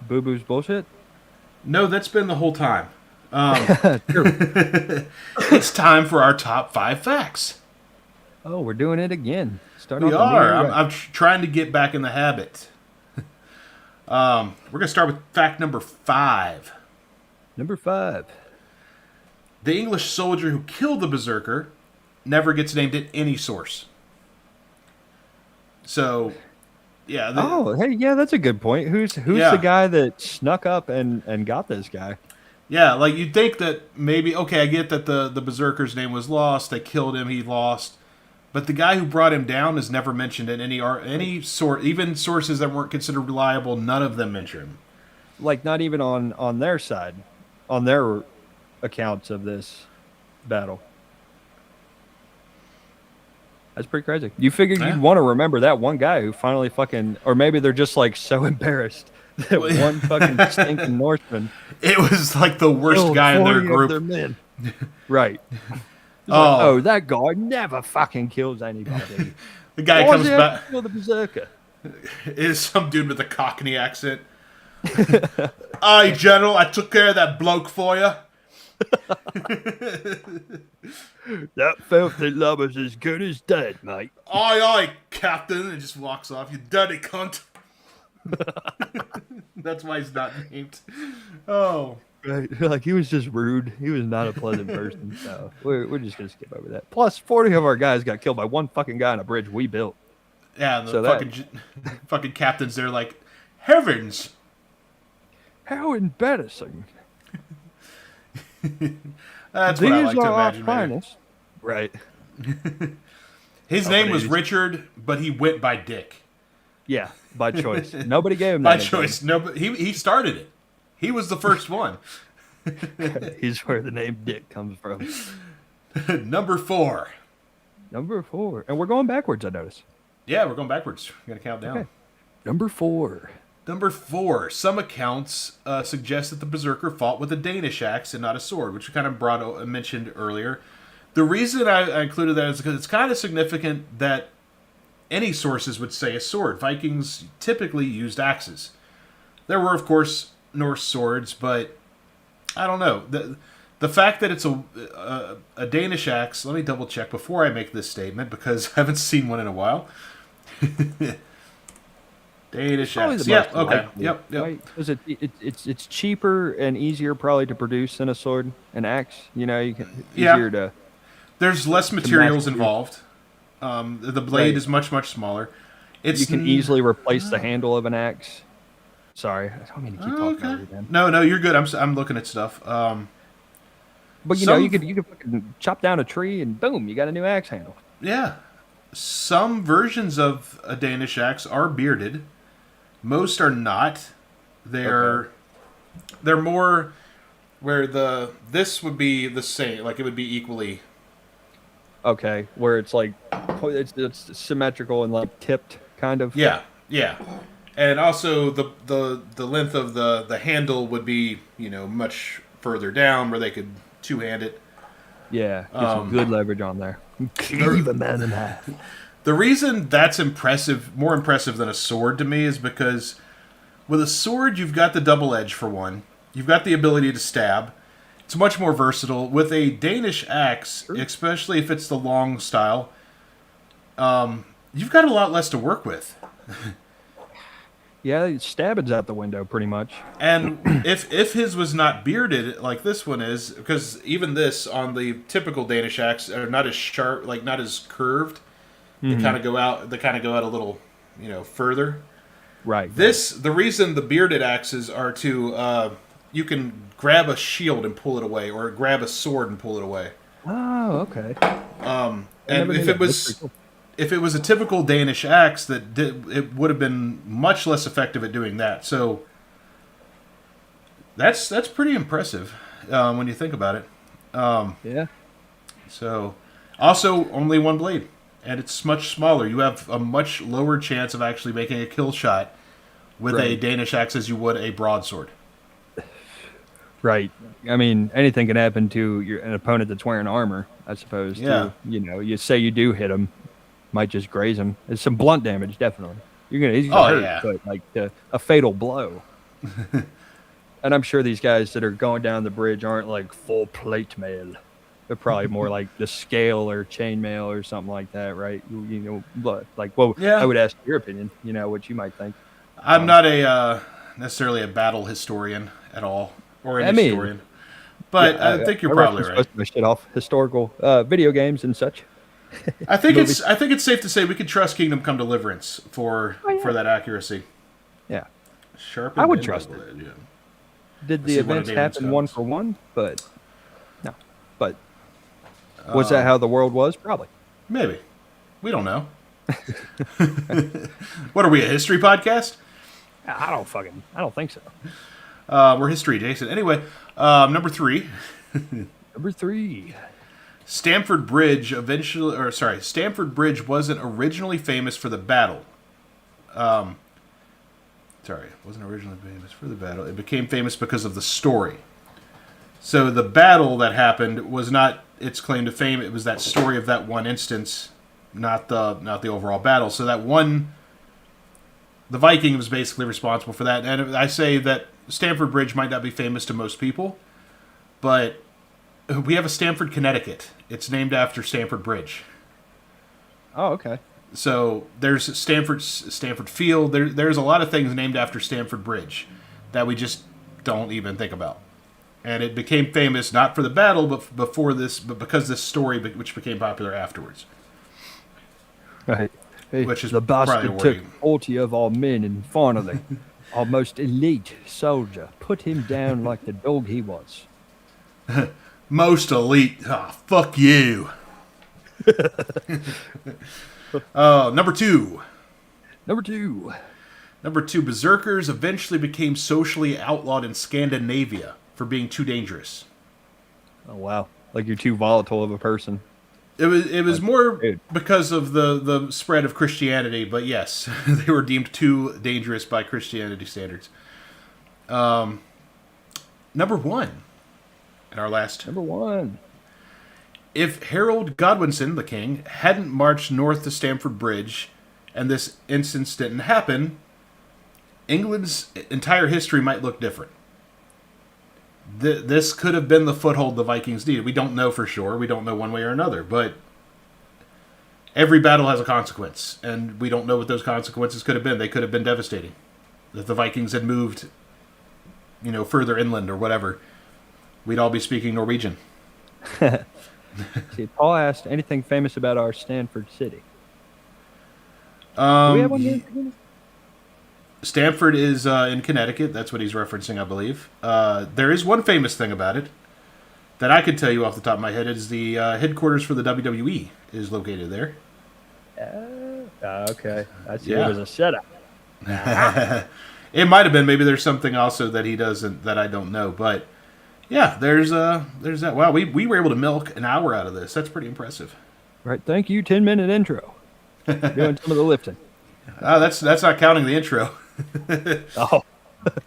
Boo's bullshit? No, that's been the whole time. It's time for our top 5 facts. Oh, we're doing it again. We are. I'm trying to get back in the habit. We're going to start with fact number 5. Number 5. The English soldier who killed the Berserker never gets named in any source. So, Yeah, Oh, hey, yeah, that's a good point. Who's the yeah, guy that snuck up and got this guy? yeah. Like you'd think that maybe okay, I get that the berserker's name was lost. They killed him. He lost. But the guy who brought him down is never mentioned in any sort, even sources that weren't considered reliable. None of them mention him. Like not even on their side, on their accounts of this battle. That's pretty crazy. You figured you'd Yeah. want to remember that one guy who finally fucking, or maybe they're just like so embarrassed that one fucking stinking Norseman It was like the worst killed guy in their 40 of their group. men. Right. It's like, Oh, oh, that guy never fucking kills anybody. the guy Why does comes he have back to kill the berserker? is some dude with a Cockney accent. Aye, General, I took care of that bloke for you. That filthy lubber's as good as dead, mate. Aye, aye, Captain, and just walks off. You dirty cunt. That's why he's not named. Oh. Right. Like, he was just rude. He was not a pleasant person. So we're just going to skip over that. Plus, 40 of our guys got killed by one fucking guy on a bridge we built. Yeah, and the So fucking captain's there like, heavens. How embarrassing. That's These what I like to are our imagine. Maybe. finest. Right. His name was Richard, but he went by Dick. Yeah, by choice. Nobody gave him By that. choice. No, but he started it. He was the first one. He's where the name Dick comes from. Number 4. Number 4. And we're going backwards, I notice. Yeah, we're going backwards. We're gonna count down. Okay. Number 4. Number 4. Some accounts suggest that the berserker fought with a Danish axe and not a sword, which we kind of mentioned earlier. The reason I included that is because it's kind of significant that any sources would say a sword. Vikings typically used axes. There were, of course, Norse swords, but I don't know. The fact that it's a Danish axe, let me double check before I make this statement because I haven't seen one in a while. Danish Probably axe. the Yeah, most okay. likely, Yep. right? Because it's cheaper and easier probably to produce than a sword, an axe. You know, you can Yeah. easier to There's less materials mass-produce. involved. The blade Right. is much, much smaller. You can easily replace the handle of an axe. Sorry, I don't mean to keep talking over you, man. No, you're good. I'm looking at stuff. But you know, you could fucking chop down a tree and boom, you got a new axe handle. Yeah. Some versions of a Danish axe are bearded. Most are not. They're more where this would be the same, like it would be equally. Okay, where it's like it's symmetrical and like tipped, kind of. Yeah, yeah. And also the length of the handle would be, much further down where they could two-hand it. Yeah, get some good leverage on there. Cleave a man in half. The reason that's more impressive than a sword to me is because with a sword you've got the double edge for one. You've got the ability to stab. It's much more versatile. With a Danish axe, especially if it's the long style, you've got a lot less to work with. Yeah, stabbing's out the window pretty much. And if his was not bearded like this one is, because even this on the typical Danish axe are not as sharp, like not as curved. They kind of go out. They kind of go out a little, further. Right. The reason the bearded axes are to you can grab a shield and pull it away, or grab a sword and pull it away. Oh, okay. And if it was a typical Danish axe, it would have been much less effective at doing that. So that's pretty impressive when you think about it. Yeah. So also only one blade, and it's much smaller. You have a much lower chance of actually making a kill shot with a Danish axe as you would a broadsword. Right. I mean, anything can happen to an opponent that's wearing armor, I suppose. Yeah. You say you do hit him, might just graze him. It's some blunt damage, definitely. He's gonna hurt, yeah. but like a fatal blow. And I'm sure these guys that are going down the bridge aren't like full plate mail. They're probably more like the scale or chainmail or something like that, right? I would ask your opinion. What you might think. I'm not necessarily a battle historian at all, or a historian, but I think you're probably right. Most of my shit off historical video games and such. I think movie. it's safe to say we could trust Kingdom Come Deliverance for Oh, yeah. that accuracy. Yeah, Sharpened I would and trust it. double-edged, yeah. Did Let's the see one of events David's happen one comments. for one? But no. But was that how the world was? Probably. Maybe. We don't know. What are we, a history podcast? I don't think so. We're history adjacent. Anyway, number 3. Number 3. Stamford Bridge Stamford Bridge wasn't originally famous for the battle. Wasn't originally famous for the battle. It became famous because of the story. So the battle that happened was not its claim to fame. It was that story of that one instance, not the overall battle. So that one, the Viking was basically responsible for that. And I say that Stamford Bridge might not be famous to most people, but we have a Stamford, Connecticut. It's named after Stamford Bridge. Oh, okay. So there's Stamford Field. There's a lot of things named after Stamford Bridge that we just don't even think about. And it became famous not for the battle, but because this story, which became popular afterwards. Right. Hey, Which is the probably bastard took worrying. 40 of our men and finally, our most elite soldier, put him down like the dog he was. Most elite. Ah, fuck you. Number 2. Number 2. Number 2, Berserkers eventually became socially outlawed in Scandinavia for being too dangerous. Oh, wow. Like you're too volatile of a person. It was more dude. because of the spread of Christianity, but yes, they were deemed too dangerous by Christianity standards. Number 1, and our last. Number 1. If Harold Godwinson, the king, hadn't marched north to Stamford Bridge, and this instance didn't happen, England's entire history might look different. This could have been the foothold the Vikings needed. We don't know for sure. We don't know one way or another. But every battle has a consequence, and we don't know what those consequences could have been. They could have been devastating. If the Vikings had moved, further inland or whatever, we'd all be speaking Norwegian. See, Paul asked anything famous about our Stanford city. Do we have one here? Stamford is in Connecticut. That's what he's referencing, I believe. There is one famous thing about it that I could tell you off the top of my head. Is the headquarters for the WWE is located there. Okay. I see Yeah. it as a setup. It might have been. Maybe there's something also that he doesn't, that I don't know. But yeah, there's that. Wow, we were able to milk an hour out of this. That's pretty impressive. Right. Thank you. 10-minute intro. Doing some of the lifting. That's not counting the intro. Oh.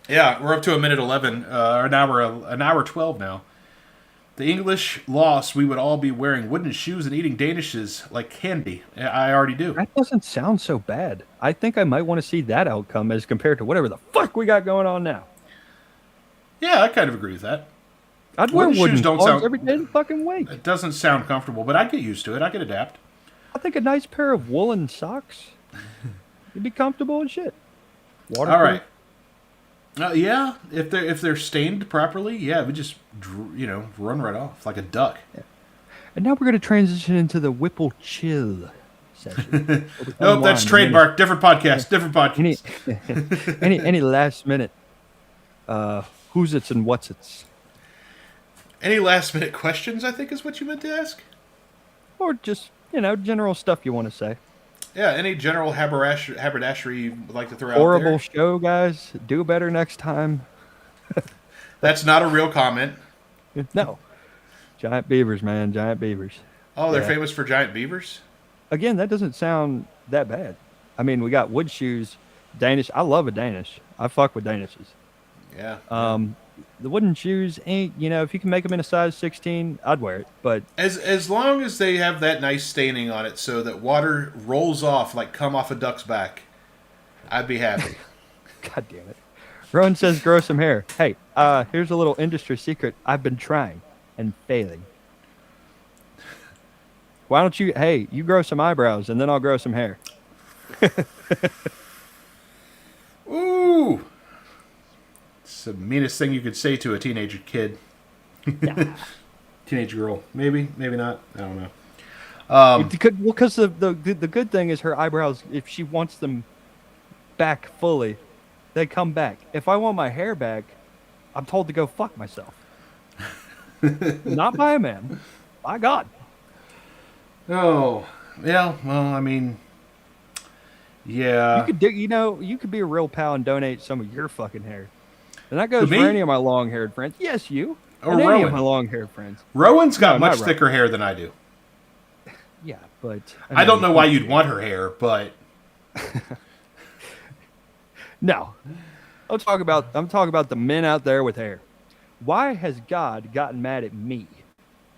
Yeah, we're up to 1:11, or an hour 12 now. The English lost. We would all be wearing wooden shoes and eating danishes like candy. I already do. That doesn't sound so bad. I think I might want to see that outcome as compared to whatever the fuck we got going on now. Yeah, I kind of agree with that. I'd wear Wooden wooden shoes don't clogs sound- every day of the fucking week. It doesn't sound comfortable, but I'd get used to it. I could adapt. I think a nice pair of woolen socks. You'd be comfortable and shit. All right. Yeah, if they're stained properly, yeah, we just run right off like a duck. And now we're going to transition into the Whipple Chill session. Nope, that's trademark. Different podcast. Different podcast. Any last minute who's it's and what's it's, Any last minute questions? I think is what you meant to ask. or just general stuff you want to say. Yeah, any general haberdashery you would like to throw out Horrible there? show, guys. Do better next time. That's not a real comment. No, giant beavers, man, giant beavers. Oh, they're Yeah. famous for giant beavers? Again, that doesn't sound that bad. I mean, we got wood shoes, Danish. I love a Danish. I fuck with Danishes. Yeah. The wooden shoes ain't, if you can make them in a size 16, I'd wear it. But As long as they have that nice staining on it so that water rolls off like cum off a duck's back, I'd be happy. God damn it. Rowan says grow some hair. Hey, here's a little industry secret. I've been trying and failing. Why don't you grow some eyebrows and then I'll grow some hair. Ooh! It's the meanest thing you could say to a teenager kid. Teenage girl. Maybe, maybe not. I don't know. Because the good thing is her eyebrows. If she wants them back fully, they come back. If I want my hair back, I'm told to go fuck myself. Not by a man, by God. Oh, yeah. Well, I mean, yeah. You could be a real pal and donate some of your fucking hair, and that goes To for me? any of my long-haired friends. Yes, you Or and any of my Rowan. long-haired friends. Rowan's got No, much not Rowan. thicker hair than I do. Yeah, but I don't know why you'd want her hair, but No, I'm talking about the men out there with hair. Why has God gotten mad at me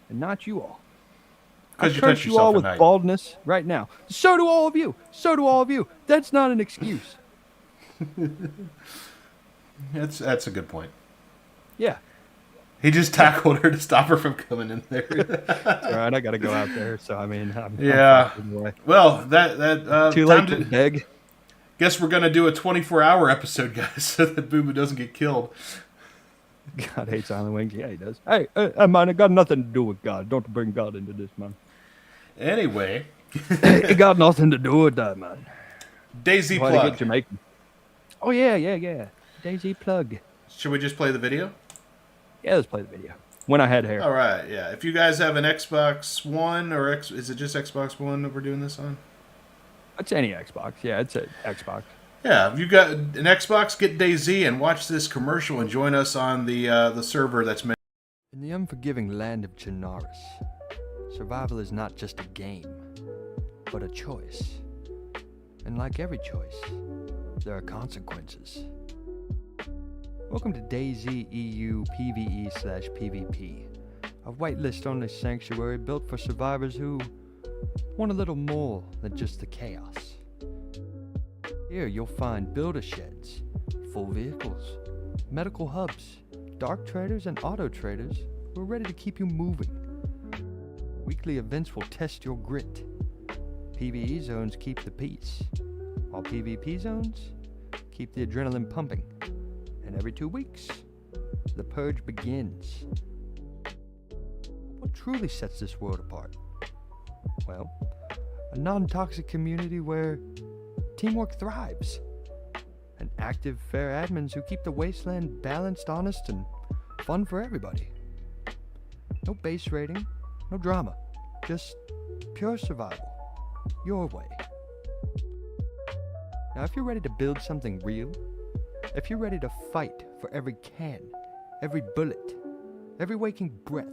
and not you all? I because you touch curse you all yourself at with night. baldness right now. So do all of you. So do all of you. That's not an excuse. That's a good point. Yeah. He just tackled her to stop her from coming in there. All right, I got to go out there. So, I'm Yeah. fucked anyway. Well, that Too time late to beg. Guess we're gonna do a 24-hour episode, guys, so that Boo Boo doesn't get killed. God hates Island Wings. Yeah, he does. Hey, man, it got nothing to do with God. Don't bring God into this, man. Anyway, It got nothing to do with that, man. Daisy Why to plug. get Jamaican? Oh, yeah. Daisy plug. Should we just play the video? Yeah, let's play the video. When I had hair. All right, yeah. If you guys have an Xbox One or is it just Xbox One that we're doing this on? It's any Xbox. Yeah, it's an Xbox. Yeah, if you got an Xbox, get DayZ and watch this commercial and join us on the server that's meant. In the unforgiving land of Chernarus, survival is not just a game, but a choice. And like every choice, there are consequences. Welcome to DayZ EU PvE/PvP, a whitelist-only sanctuary built for survivors who want a little more than just the chaos. Here you'll find builder sheds, full vehicles, medical hubs, dark traders and auto traders who are ready to keep you moving. Weekly events will test your grit. PvE zones keep the peace, while PvP zones keep the adrenaline pumping. And every 2 weeks, the purge begins. What truly sets this world apart? Well, a non-toxic community where teamwork thrives. And active, fair admins who keep the wasteland balanced, honest, and fun for everybody. No base rating, no drama, just pure survival. Your way. Now, if you're ready to build something real, if you're ready to fight for every can, every bullet, every waking breath,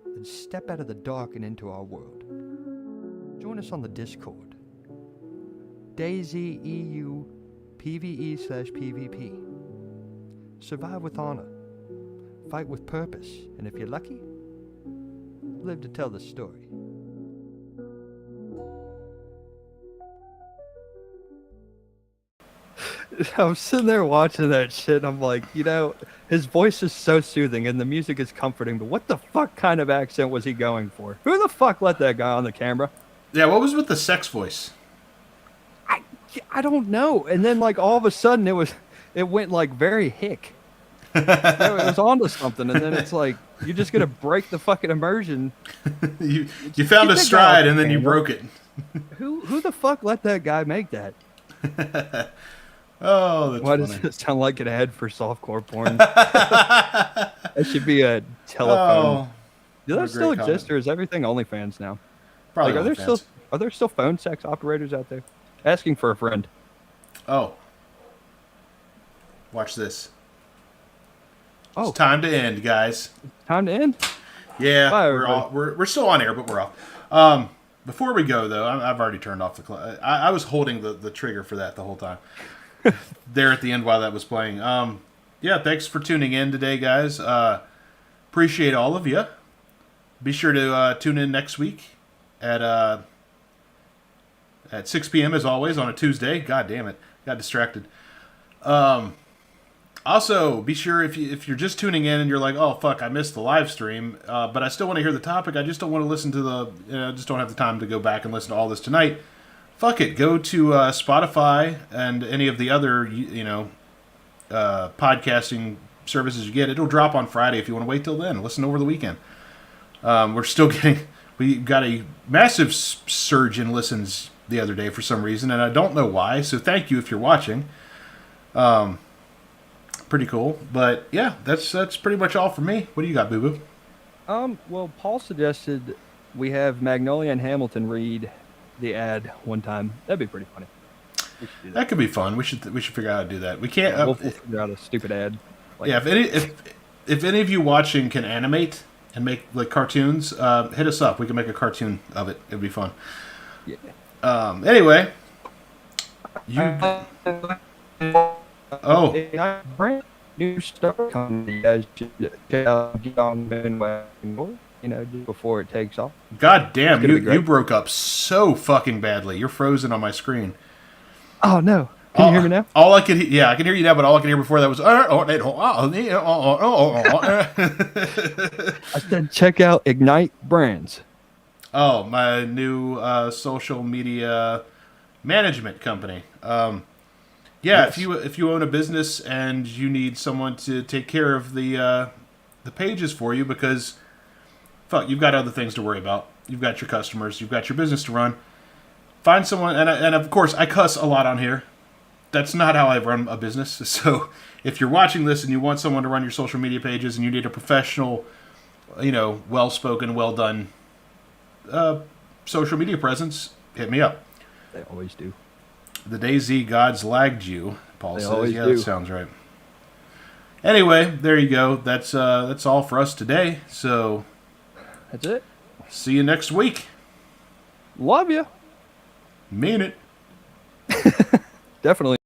then step out of the dark and into our world. Join us on the Discord. DayZ EU PvE/PvP. Survive with honor. Fight with purpose. And if you're lucky, live to tell the story. I'm sitting there watching that shit, and I'm like, his voice is so soothing, and the music is comforting, but what the fuck kind of accent was he going for? Who the fuck let that guy on the camera? Yeah, what was with the sex voice? I don't know. And then, like, all of a sudden, it went, like, very hick. It was onto something, and then it's like, you're just gonna break the fucking immersion. you found a Get that guy stride off and the then you camera. broke it. Who the fuck let that guy make that? Oh, that's Why funny. does it sound like an ad for softcore porn? That should be a telephone. Oh, Do what a that still great exist, comment. or is everything OnlyFans now? Probably Like, OnlyFans. are there still phone sex operators out there? Asking for a friend. Oh. Watch this. Oh, It's time to end, guys. time to end? Yeah, Bye, we're everybody. we're still on air, but we're off. Before we go, though, I've already turned off the clock. I was holding the trigger for that the whole time. There at the end while that was playing. Yeah, thanks for tuning in today, guys. Appreciate all of you. Be sure to tune in next week at 6 p.m. as always on a Tuesday. God damn it, got distracted. Also, be sure if you're just tuning in and you're like, oh fuck, I missed the live stream, but I still want to hear the topic. I just don't want to listen to just don't have the time to go back and listen to all this tonight. Fuck it, go to Spotify and any of the other podcasting services you get. It'll drop on Friday if you want to wait till then. Listen over the weekend. We We got a massive surge in listens the other day for some reason, and I don't know why. So thank you if you're watching. Pretty cool. But yeah, that's pretty much all for me. What do you got, Boo Boo? Well, Paul suggested we have Magnolia and Hamilton read the ad one time. That'd be pretty funny. We should do that. That could be fun. We should figure out how to do that. We can't. We'll figure out a stupid ad. Like, yeah, if any of you watching can animate and make like cartoons, hit us up. We can make a cartoon of it. It'd be fun. Yeah. Anyway, you. Oh, brand new stuff coming. You guys should check out Get On Bandwagon, just before it takes off. God damn! It's gonna be great. You broke up so fucking badly. You're frozen on my screen. Oh no! Can you hear me now? All I could, yeah, I can hear you now, but all I can hear before that was. I said check out Ignite Brands. Oh, my new social media management company. Yeah, Yes. if you own a business and you need someone to take care of the pages for you because fuck, you've got other things to worry about. You've got your customers, you've got your business to run. Find someone, and of course I cuss a lot on here. That's not how I run a business. So if you're watching this and you want someone to run your social media pages and you need a professional, well-spoken, well-done social media presence, hit me up. They always do. The DayZ gods lagged you, Paul They says. always Yeah, do. that sounds right. Anyway, there you go. That's all for us today. So That's it. see you next week. Love you. Mean it. Definitely.